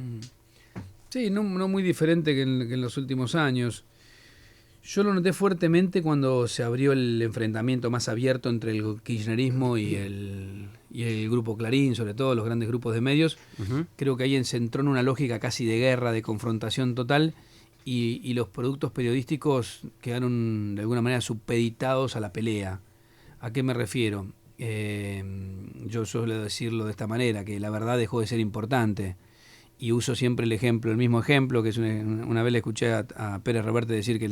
Sí, no muy diferente que en los últimos años. Yo lo noté fuertemente cuando se abrió el enfrentamiento más abierto entre el kirchnerismo y el grupo Clarín, sobre todo los grandes grupos de medios. Creo que ahí se entró en una lógica casi de guerra, de confrontación total, y los productos periodísticos quedaron de alguna manera supeditados a la pelea. ¿A qué me refiero? Yo suelo decirlo de esta manera, que la verdad dejó de ser importante. Y uso siempre el mismo ejemplo, que es una vez le escuché a Pérez Reverte decir que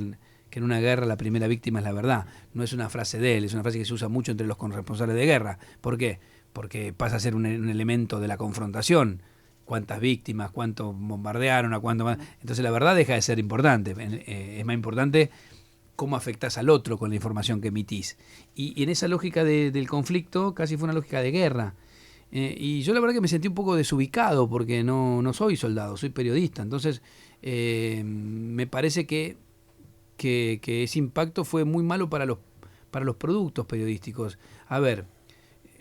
en una guerra la primera víctima es la verdad. No es una frase de él, es una frase que se usa mucho entre los corresponsales de guerra. ¿Por qué? Porque pasa a ser un elemento de la confrontación. ¿Cuántas víctimas? ¿Cuánto bombardearon? ¿A cuánto más? Entonces la verdad deja de ser importante. Es más importante cómo afectás al otro con la información que emitís. Y en esa lógica del conflicto casi fue una lógica de guerra. Y yo la verdad que me sentí un poco desubicado porque no soy soldado, soy periodista. Entonces me parece que ese impacto fue muy malo para los productos periodísticos. A ver,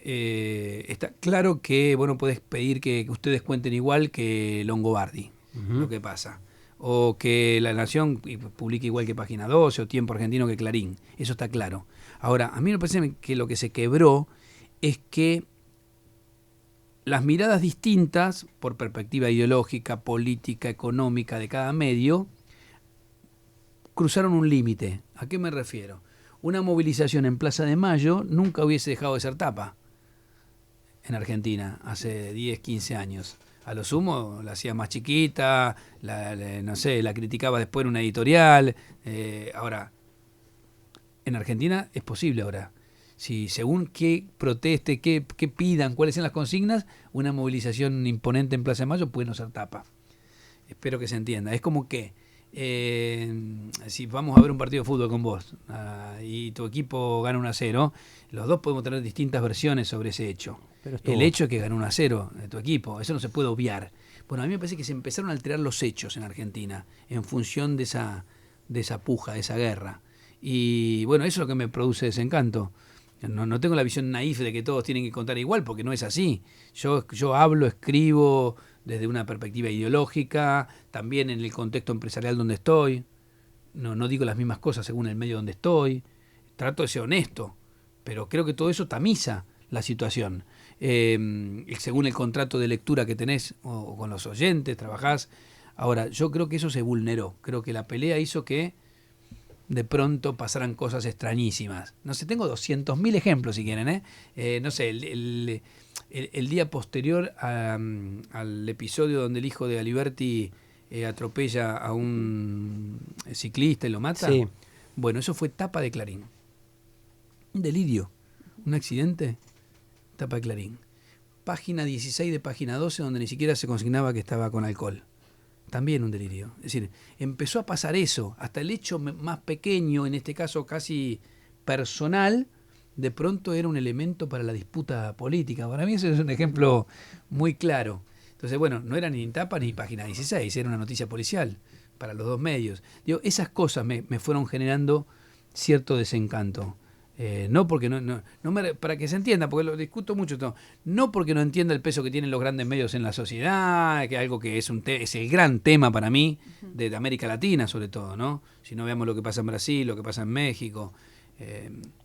está claro que vos no podés pedir que ustedes cuenten igual que Longobardi, lo que pasa. O que La Nación publique igual que Página 12 o Tiempo Argentino que Clarín. Eso está claro. Ahora, a mí me parece que lo que se quebró es que las miradas distintas, por perspectiva ideológica, política, económica de cada medio, cruzaron un límite. ¿A qué me refiero? Una movilización en Plaza de Mayo nunca hubiese dejado de ser tapa en Argentina hace 10, 15 años. A lo sumo la hacía más chiquita, la criticaba después en una editorial. Ahora, en Argentina es posible ahora. Si según qué proteste, qué pidan, cuáles sean las consignas, una movilización imponente en Plaza de Mayo puede no ser tapa. Espero que se entienda. Es como que si vamos a ver un partido de fútbol con vos y tu equipo gana 1-0, los dos podemos tener distintas versiones sobre ese hecho. El hecho es que ganó 1-0 de tu equipo, eso no se puede obviar. Bueno, a mí me parece que se empezaron a alterar los hechos en Argentina en función de esa puja, de esa guerra. Y bueno, eso es lo que me produce desencanto. No tengo la visión naif de que todos tienen que contar igual, porque no es así. Yo hablo, escribo desde una perspectiva ideológica, también en el contexto empresarial donde estoy. No digo las mismas cosas según el medio donde estoy. Trato de ser honesto, pero creo que todo eso tamiza la situación. Según el contrato de lectura que tenés o con los oyentes, trabajás. Ahora, yo creo que eso se vulneró. Creo que la pelea hizo que de pronto pasaran cosas extrañísimas. No sé, tengo 200.000 ejemplos si quieren, no sé, el día posterior al episodio donde el hijo de Aliberti atropella a un ciclista y lo mata. Sí. Bueno, eso fue tapa de Clarín. Un delirio, un accidente, tapa de Clarín. Página 16 de página 12, donde ni siquiera se consignaba que estaba con alcohol. También un delirio. Es decir, empezó a pasar eso, hasta el hecho más pequeño, en este caso casi personal, de pronto era un elemento para la disputa política. Para mí ese es un ejemplo muy claro. Entonces, bueno, no era ni tapa ni página 16, era una noticia policial para los dos medios. Digo, esas cosas me fueron generando cierto desencanto. No porque para que se entienda, porque lo discuto mucho, no porque no entienda el peso que tienen los grandes medios en la sociedad, que algo que es el gran tema para mí de América Latina sobre todo, ¿no? Si no veamos lo que pasa en Brasil, lo que pasa en México.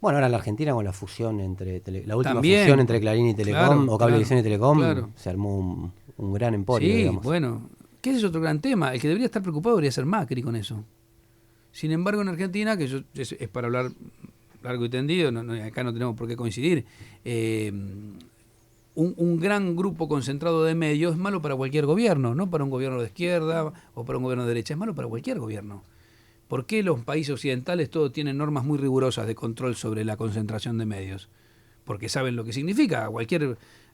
Bueno, ahora en la Argentina con la fusión entre la última También, fusión entre Clarín y Telecom, claro, o Cablevisión y Telecom, claro. se armó un gran emporio, Sí, digamos. bueno, que ese es otro gran tema. El que debería estar preocupado debería ser Macri con eso. Sin embargo, en Argentina, que es para hablar largo y tendido, acá no tenemos por qué coincidir, un gran grupo concentrado de medios es malo para cualquier gobierno, no para un gobierno de izquierda o para un gobierno de derecha, es malo para cualquier gobierno. ¿Por qué los países occidentales todos tienen normas muy rigurosas de control sobre la concentración de medios? Porque saben lo que significa.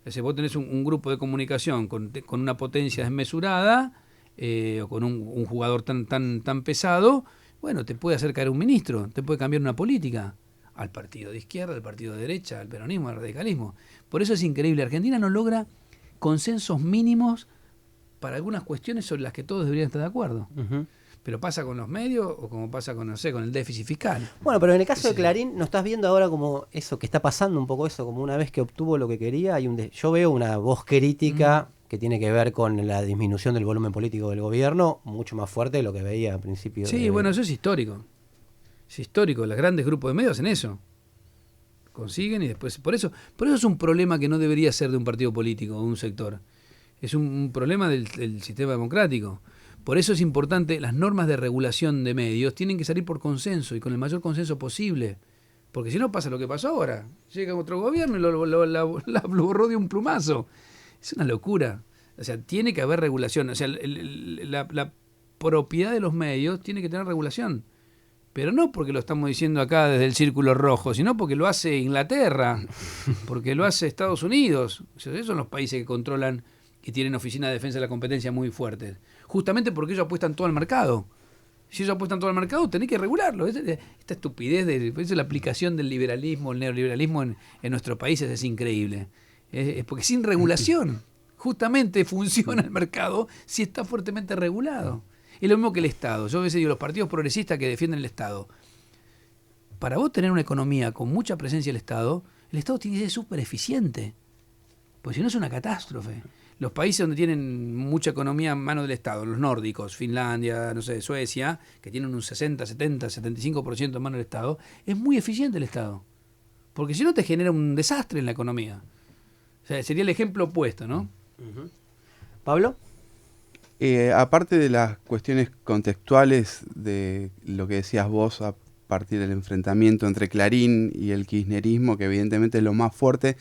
Si vos tenés un grupo de comunicación con una potencia desmesurada o con un jugador tan pesado, bueno, te puede hacer caer un ministro, te puede cambiar una política. Al partido de izquierda, al partido de derecha, al peronismo, al radicalismo. Por eso es increíble. Argentina no logra consensos mínimos para algunas cuestiones sobre las que todos deberían estar de acuerdo. Uh-huh. Pero pasa con los medios o como pasa con, no sé, con el déficit fiscal. Bueno, pero en el caso de Clarín, ¿no estás viendo ahora como eso que está pasando un poco eso? Como una vez que obtuvo lo que quería, yo veo una voz crítica que tiene que ver con la disminución del volumen político del gobierno, mucho más fuerte de lo que veía al principio. Sí, bueno, eso es histórico. Es histórico, los grandes grupos de medios hacen eso. Consiguen y después... Por eso es un problema que no debería ser de un partido político o de un sector. Es un problema del sistema democrático. Por eso es importante, las normas de regulación de medios tienen que salir por consenso y con el mayor consenso posible. Porque si no pasa lo que pasó ahora. Llega otro gobierno y la borró de un plumazo. Es una locura. O sea, tiene que haber regulación. O sea, la propiedad de los medios tiene que tener regulación. Pero no porque lo estamos diciendo acá desde el Círculo Rojo, sino porque lo hace Inglaterra, porque lo hace Estados Unidos. O sea, esos son los países que controlan y tienen oficinas de defensa de la competencia muy fuertes. Justamente porque ellos apuestan todo al mercado. Si ellos apuestan todo al mercado, tenés que regularlo. Esta estupidez, esa es la aplicación del liberalismo, el neoliberalismo en nuestros países es increíble. Es porque sin regulación, justamente funciona el mercado si está fuertemente regulado. Es lo mismo que el Estado. Yo a veces digo, los partidos progresistas que defienden el Estado. Para vos tener una economía con mucha presencia del Estado, el Estado tiene que ser súper eficiente. Porque si no es una catástrofe. Los países donde tienen mucha economía en mano del Estado, los nórdicos, Finlandia, no sé, Suecia, que tienen un 60, 70, 75% en mano del Estado, es muy eficiente el Estado. Porque si no te genera un desastre en la economía. O sea, sería el ejemplo opuesto, ¿no? Uh-huh. ¿Pablo? Aparte de las cuestiones contextuales de lo que decías vos a partir del enfrentamiento entre Clarín y el kirchnerismo, que evidentemente es lo más fuerte,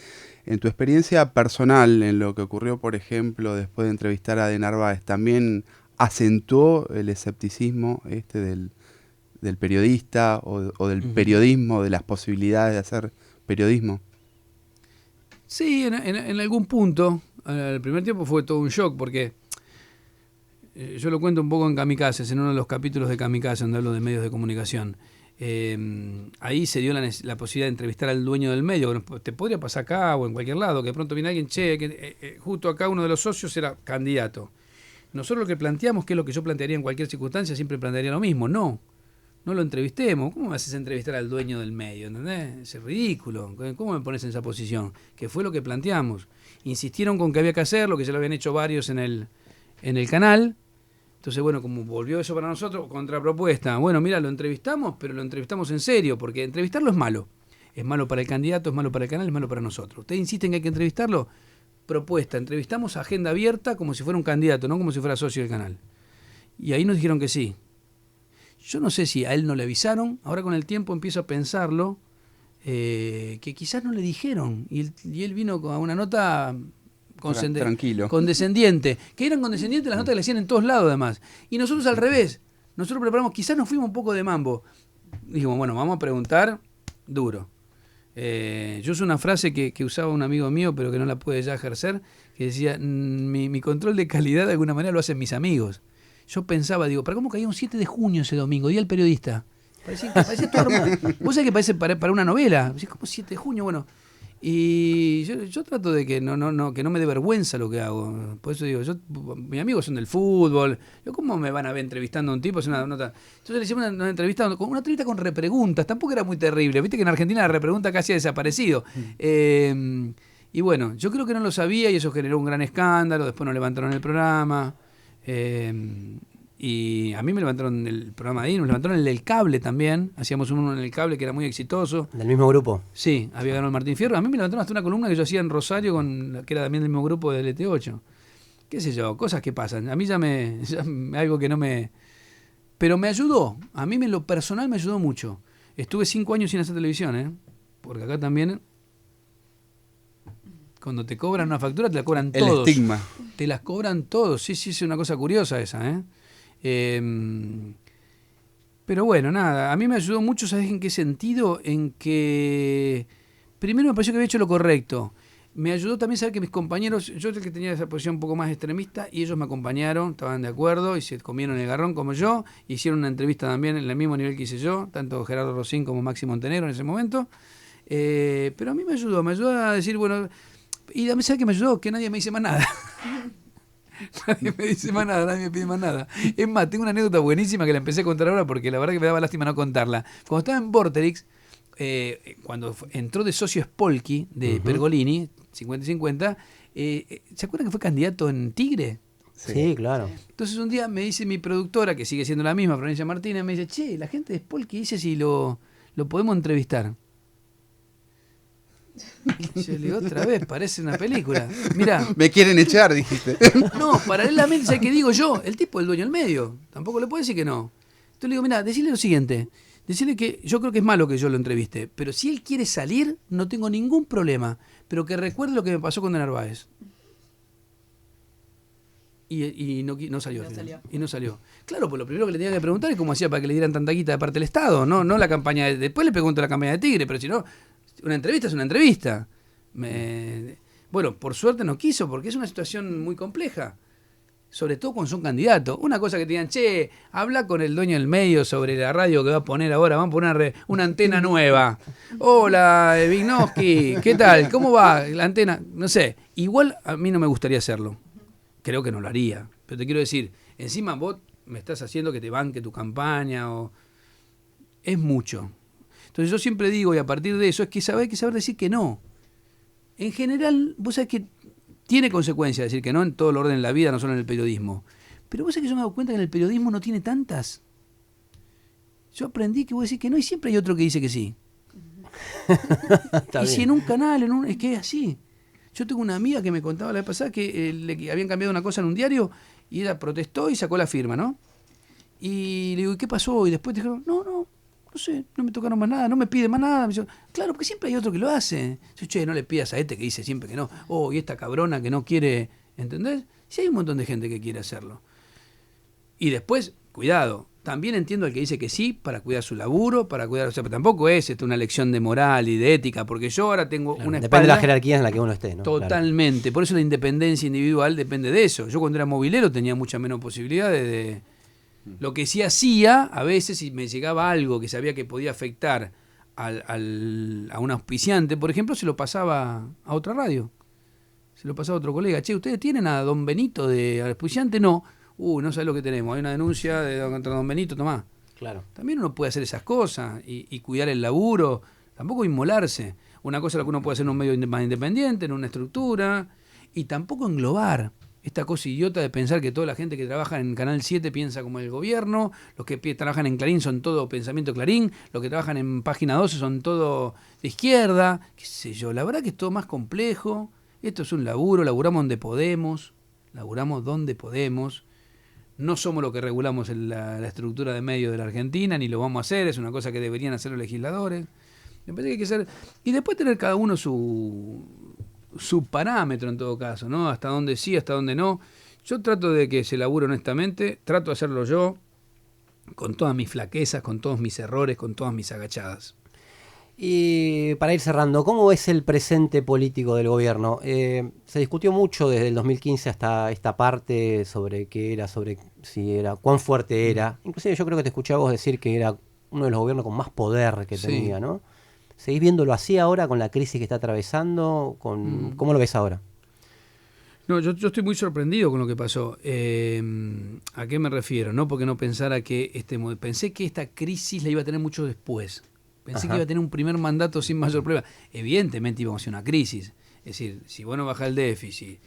en tu experiencia personal, en lo que ocurrió, por ejemplo, después de entrevistar a De Narváez, ¿también acentuó el escepticismo del periodista o del periodismo, de las posibilidades de hacer periodismo? Sí, en algún punto. El primer tiempo fue todo un shock porque yo lo cuento un poco en Kamikazes, en uno de los capítulos de Kamikaze, donde hablo de medios de comunicación. Ahí se dio la posibilidad de entrevistar al dueño del medio. Te podría pasar acá o en cualquier lado, que de pronto viene alguien, justo acá uno de los socios era candidato. Nosotros lo que planteamos, que es lo que yo plantearía en cualquier circunstancia, siempre plantearía lo mismo. No lo entrevistemos. ¿Cómo me haces entrevistar al dueño del medio? ¿Entendés? Es ridículo. ¿Cómo me pones en esa posición? Que fue lo que planteamos. Insistieron con que había que hacerlo, que ya lo habían hecho varios en el canal. Entonces, bueno, como volvió eso para nosotros, contrapropuesta. Bueno, mira, lo entrevistamos, pero lo entrevistamos en serio, porque entrevistarlo es malo. Es malo para el candidato, es malo para el canal, es malo para nosotros. Ustedes insisten que hay que entrevistarlo. Propuesta, entrevistamos a agenda abierta como si fuera un candidato, no como si fuera socio del canal. Y ahí nos dijeron que sí. Yo no sé si a él no le avisaron, ahora con el tiempo empiezo a pensarlo, que quizás no le dijeron. Y él vino a una nota tranquilo, condescendiente, que eran condescendientes las notas que le hacían en todos lados además. Y nosotros al revés, nosotros preparamos, quizás nos fuimos un poco de mambo. Dijimos, bueno, vamos a preguntar duro. Yo usé una frase que usaba un amigo mío, pero que no la pude ya ejercer, que decía, mi control de calidad de alguna manera lo hacen mis amigos. Yo pensaba, digo, ¿para cómo caía un 7 de junio ese domingo? Día del periodista. Parecía todo armado. Vos sabés que parece para una novela. ¿Cómo 7 de junio? Bueno, y yo trato de que no me dé vergüenza lo que hago. Por eso digo, mis amigos son del fútbol. ¿Cómo me van a ver entrevistando a un tipo? Es una nota. Entonces le hicimos una entrevista con repreguntas. Tampoco era muy terrible. Viste que en Argentina la repregunta casi ha desaparecido. Y bueno, yo creo que no lo sabía y eso generó un gran escándalo. Después nos levantaron el programa. Y a mí me levantaron el programa de ahí, nos levantaron el del cable también. Hacíamos uno en el cable que era muy exitoso. ¿Del mismo grupo? Sí, había ganado el Martín Fierro. A mí me levantaron hasta una columna que yo hacía en Rosario, que era también del mismo grupo del LT8. Qué sé yo, cosas que pasan. A mí algo que no me... Pero me ayudó. A mí en lo personal me ayudó mucho. Estuve 5 años sin hacer televisión, porque acá también... Cuando te cobran una factura, te la cobran todos. El estigma. Te las cobran todos. Sí, es una cosa curiosa esa, pero bueno, nada. A mí me ayudó mucho, ¿sabes en qué sentido? En que primero me pareció que había hecho lo correcto. Me ayudó también saber que mis compañeros, yo el que tenía esa posición un poco más extremista, y ellos me acompañaron, estaban de acuerdo, y se comieron el garrón como yo. Hicieron una entrevista también en el mismo nivel que hice yo, tanto Gerardo Rosín como Maxi Montenegro en ese momento. Pero a mí me ayudó a decir, bueno... Y a mí, ¿sabes qué me ayudó? Que nadie me dice más nada. Nadie me dice más nada, nadie me pide más nada. Es más, tengo una anécdota buenísima que la empecé a contar ahora porque la verdad que me daba lástima no contarla. Cuando estaba en Vorterix, cuando entró de socio Spolky, de Pergolini, 50-50, ¿se acuerdan que fue candidato en Tigre? Sí, claro. Entonces un día me dice mi productora, que sigue siendo la misma, Florencia Martínez, me dice, che, la gente de Spolky dice si lo podemos entrevistar. Y yo le digo, otra vez, parece una película. Mirá. Me quieren echar, dijiste. No, paralelamente, ¿sabes qué digo yo? El tipo es el dueño del medio. Tampoco le puedo decir que no. Entonces le digo, mirá, decirle lo siguiente. Decirle que yo creo que es malo que yo lo entreviste. Pero si él quiere salir, no tengo ningún problema. Pero que recuerde lo que me pasó con De Narváez. Y no salió. Y no salió. Claro, pues lo primero que le tenía que preguntar es cómo hacía para que le dieran tanta guita de parte del Estado. No la campaña. Después le pregunto la campaña de Tigre, pero si no... Una entrevista es una entrevista. Bueno, por suerte no quiso, porque es una situación muy compleja. Sobre todo cuando son candidatos. Una cosa que te digan, che, habla con el dueño del medio sobre la radio que va a poner ahora. Van a poner una antena nueva. Hola, Vignowski, ¿qué tal? ¿Cómo va la antena? No sé. Igual a mí no me gustaría hacerlo. Creo que no lo haría. Pero te quiero decir, encima vos me estás haciendo que te banque tu campaña. Es mucho. Entonces yo siempre digo, y a partir de eso, es que hay que saber decir que no. En general, vos sabés que tiene consecuencias decir que no en todo el orden de la vida, no solo en el periodismo. Pero vos sabés que yo me he dado cuenta que en el periodismo no tiene tantas. Yo aprendí que vos decís que no y siempre hay otro que dice que sí. Y si en un canal, es que es así. Yo tengo una amiga que me contaba la vez pasada que le habían cambiado una cosa en un diario y ella protestó y sacó la firma, ¿no? Y le digo, ¿y qué pasó? Y después dijeron, no sé, no me tocaron más nada, no me pide más nada. Me dijo, claro, porque siempre hay otro que lo hace. Yo, che, no le pidas a este que dice siempre que no. Y esta cabrona que no quiere, ¿entendés? Sí hay un montón de gente que quiere hacerlo. Y después, cuidado, también entiendo al que dice que sí, para cuidar su laburo, para cuidar, o sea, pero tampoco es una lección de moral y de ética, porque yo ahora tengo Claro, una depende de la espalda jerarquía en la que uno esté, ¿no? totalmente. Por eso la independencia individual depende de eso. Yo cuando era movilero tenía mucha menos posibilidad de lo que sí hacía, a veces, si me llegaba algo que sabía que podía afectar a un auspiciante, por ejemplo, se lo pasaba a otra radio. Se lo pasaba a otro colega. Che, ¿ustedes tienen a don Benito de auspiciante? No. No sabés lo que tenemos. Hay una denuncia contra don Benito, tomá. Claro. También uno puede hacer esas cosas y cuidar el laburo. Tampoco inmolarse. Una cosa es lo que uno puede hacer en un medio más independiente, en una estructura. Y tampoco englobar esta cosa idiota de pensar que toda la gente que trabaja en Canal 7 piensa como el gobierno, los que trabajan en Clarín son todo pensamiento Clarín, los que trabajan en Página 12 son todo de izquierda, qué sé yo. La verdad que es todo más complejo. Esto es un laburo, laburamos donde podemos. No somos lo que regulamos en la estructura de medios de la Argentina, ni lo vamos a hacer, es una cosa que deberían hacer los legisladores. Me parece que hay que ser. Y después tener cada uno su parámetro en todo caso, ¿no? Hasta dónde sí, hasta dónde no. Yo trato de que se labure honestamente, trato de hacerlo yo, con todas mis flaquezas, con todos mis errores, con todas mis agachadas. Y para ir cerrando, ¿cómo es el presente político del gobierno? Se discutió mucho desde el 2015 hasta esta parte sobre qué era, sobre si era, cuán fuerte era. Inclusive yo creo que te escuché a vos decir que era uno de los gobiernos con más poder que tenía, ¿no? ¿Seguís viéndolo así ahora con la crisis que está atravesando? ¿Cómo lo ves ahora? No, yo estoy muy sorprendido con lo que pasó. ¿A qué me refiero? No porque no pensara que pensé que esta crisis la iba a tener mucho después. Pensé que iba a tener un primer mandato sin mayor problema. Evidentemente íbamos a hacer una crisis. Es decir, si vos no bajás el déficit,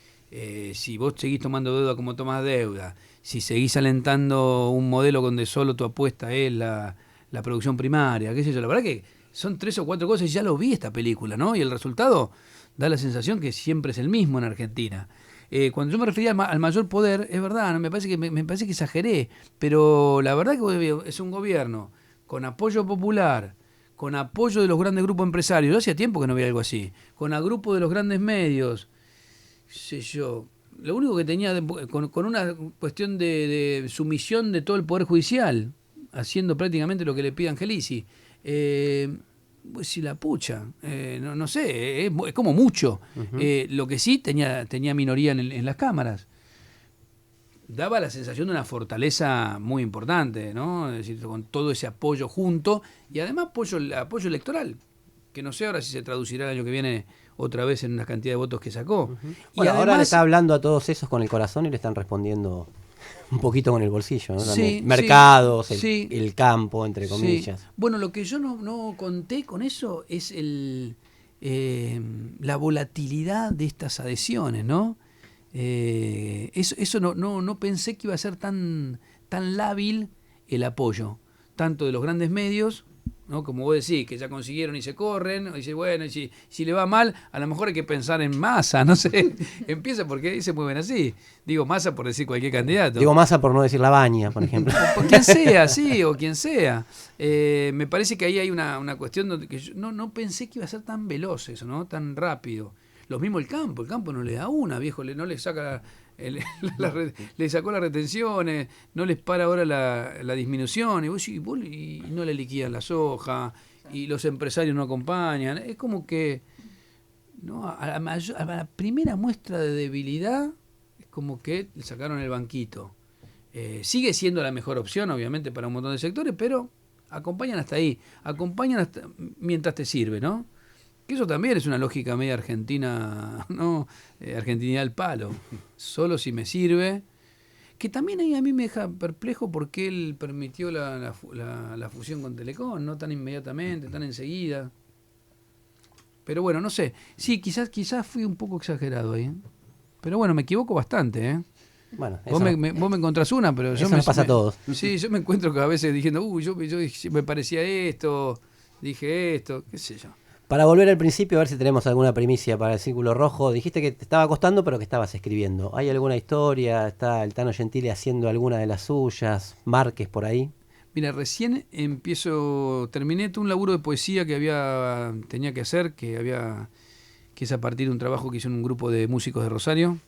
si vos seguís tomando deuda como tomás deuda, si seguís alentando un modelo donde solo tu apuesta es la producción primaria, qué sé yo, la verdad que son 3 o 4 cosas y ya lo vi esta película, ¿no? Y el resultado da la sensación que siempre es el mismo en Argentina. Cuando yo me refería al mayor poder, es verdad, ¿no? me parece que exageré, pero la verdad que es un gobierno con apoyo popular, con apoyo de los grandes grupos empresarios. Yo hacía tiempo que no veía algo así. Con agrupo de los grandes medios, qué sé yo. Lo único que tenía, con una cuestión de sumisión de todo el Poder Judicial, haciendo prácticamente lo que le pide Angelici. Pues si la pucha, no sé, es como mucho. Lo que sí tenía minoría en las cámaras. Daba la sensación de una fortaleza muy importante, ¿no? Es decir, con todo ese apoyo junto y además apoyo electoral, que no sé ahora si se traducirá el año que viene otra vez en una cantidad de votos que sacó. Y Bueno, además, ahora le está hablando a todos esos con el corazón y le están respondiendo un poquito con el bolsillo, ¿no? Sí, mercados, sí, el campo, entre comillas. Sí. Bueno, lo que yo no conté con eso es la volatilidad de estas adhesiones, ¿no? Eso no pensé que iba a ser tan lábil el apoyo, tanto de los grandes medios, ¿no? Como vos decís, que ya consiguieron y se corren, y dice, bueno, y si le va mal, a lo mejor hay que pensar en Massa, no sé, empieza porque ahí se mueven así. Digo Massa por decir cualquier candidato. Digo Massa por no decir Labaña, por ejemplo. O quien sea, sí, o quien sea. Me parece que ahí hay una cuestión donde que yo no pensé que iba a ser tan veloz eso, ¿no? Tan rápido. Lo mismo el campo no le da una, viejo, no le saca le sacó las retenciones, no les para ahora la disminución, y no le liquidan la soja, y los empresarios no acompañan. Es como que ¿no? a la primera muestra de debilidad es como que le sacaron el banquito. Sigue siendo la mejor opción, obviamente, para un montón de sectores, pero acompañan hasta ahí, acompañan hasta mientras te sirve, ¿no? Que eso también es una lógica media argentina, ¿no? Argentinidad al palo. Solo si me sirve. Que también ahí a mí me deja perplejo porque él permitió la fusión con Telecom, no tan inmediatamente, tan enseguida. Pero bueno, no sé. Sí, quizás fui un poco exagerado ahí. Pero bueno, me equivoco bastante, ¿eh? Bueno, vos me encontrás una, pero eso me pasa a todos. Sí, yo me encuentro que a veces diciendo, yo me parecía esto, dije esto, qué sé yo. Para volver al principio, a ver si tenemos alguna primicia para el Círculo Rojo. Dijiste que te estaba costando, pero que estabas escribiendo. ¿Hay alguna historia? ¿Está el Tano Gentili haciendo alguna de las suyas? ¿Márquez por ahí? Mira, recién terminé todo un laburo de poesía que tenía que hacer, que es a partir de un trabajo que hizo en un grupo de músicos de Rosario,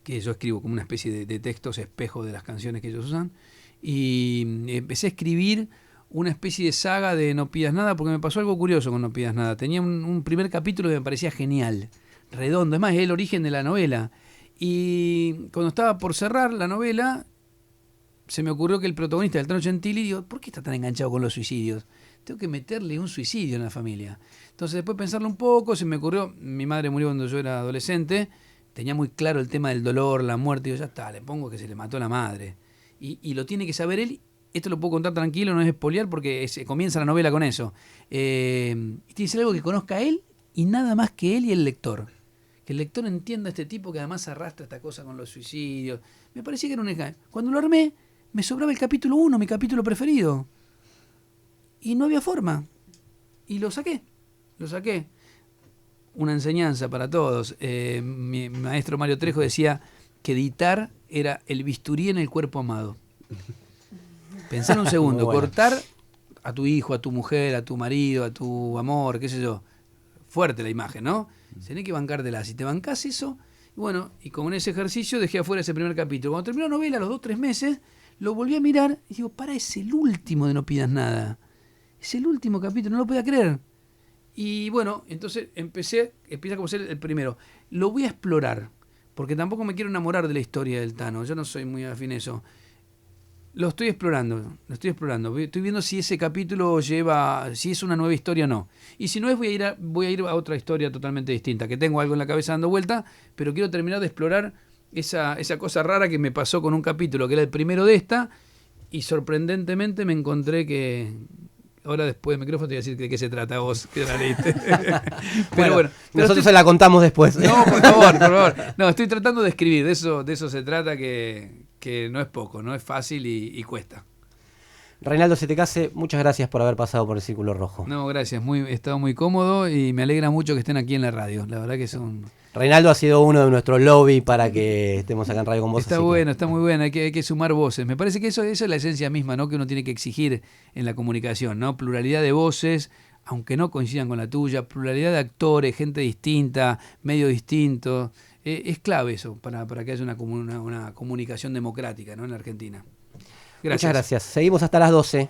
que yo escribo como una especie de textos espejo de las canciones que ellos usan. y empecé a escribir una especie de saga de No pidas nada, porque me pasó algo curioso con No pidas nada. Tenía un primer capítulo que me parecía genial, redondo, es más, es el origen de la novela. Y cuando estaba por cerrar la novela, se me ocurrió que el protagonista del Trano Gentili, digo, ¿por qué está tan enganchado con los suicidios? Tengo que meterle un suicidio en la familia. Entonces, después de pensarlo un poco, se me ocurrió, mi madre murió cuando yo era adolescente, tenía muy claro el tema del dolor, la muerte, y digo, ya está, le pongo que se le mató a la madre. Y lo tiene que saber él. Esto lo puedo contar tranquilo, no es spoilear, porque comienza la novela con eso. Tiene que ser algo que conozca él y nada más que él y el lector. Que el lector entienda a este tipo que además arrastra esta cosa con los suicidios. Me parecía que era un engaño. Cuando lo armé, me sobraba el capítulo 1, mi capítulo preferido. Y no había forma. Y lo saqué. Una enseñanza para todos. Mi maestro Mario Trejo decía que editar era el bisturí en el cuerpo amado. Pensar un segundo, Bueno. cortar a tu hijo, a tu mujer, a tu marido, a tu amor, qué sé yo. Fuerte la imagen, ¿no? Tenés que bancártela. Si te bancás eso, bueno, y con ese ejercicio dejé afuera ese primer capítulo. Cuando terminó la novela, a los 2 o 3 meses, lo volví a mirar y digo, es el último de No pidas nada. Es el último capítulo, no lo podía creer. Y bueno, entonces empieza como ser el primero. Lo voy a explorar, porque tampoco me quiero enamorar de la historia del Tano. Yo no soy muy afín a eso. Lo estoy explorando. Estoy viendo si ese capítulo si es una nueva historia o no. Y si no es, voy a ir a otra historia totalmente distinta, que tengo algo en la cabeza dando vuelta, pero quiero terminar de explorar esa cosa rara que me pasó con un capítulo, que era el primero de esta, y sorprendentemente me encontré que... Ahora después del micrófono te voy a decir de qué se trata vos, que la leíste. Pero bueno. Nosotros se la contamos después. No, por favor. No, estoy tratando de escribir, de eso se trata, que no es poco, no es fácil y cuesta. Reinaldo Setecase, muchas gracias por haber pasado por el Círculo Rojo. No, gracias, he estado muy cómodo y me alegra mucho que estén aquí en la radio. La verdad que son... Reinaldo ha sido uno de nuestros lobby para que estemos acá en Radio con vos. Está bueno, está muy bueno, hay que sumar voces. Me parece que eso es la esencia misma, ¿no? Que uno tiene que exigir en la comunicación, ¿no? Pluralidad de voces, aunque no coincidan con la tuya, pluralidad de actores, gente distinta, medio distinto. Es clave eso para que haya una comunicación democrática, ¿no? En la Argentina. Gracias. Muchas gracias. Seguimos hasta las 12.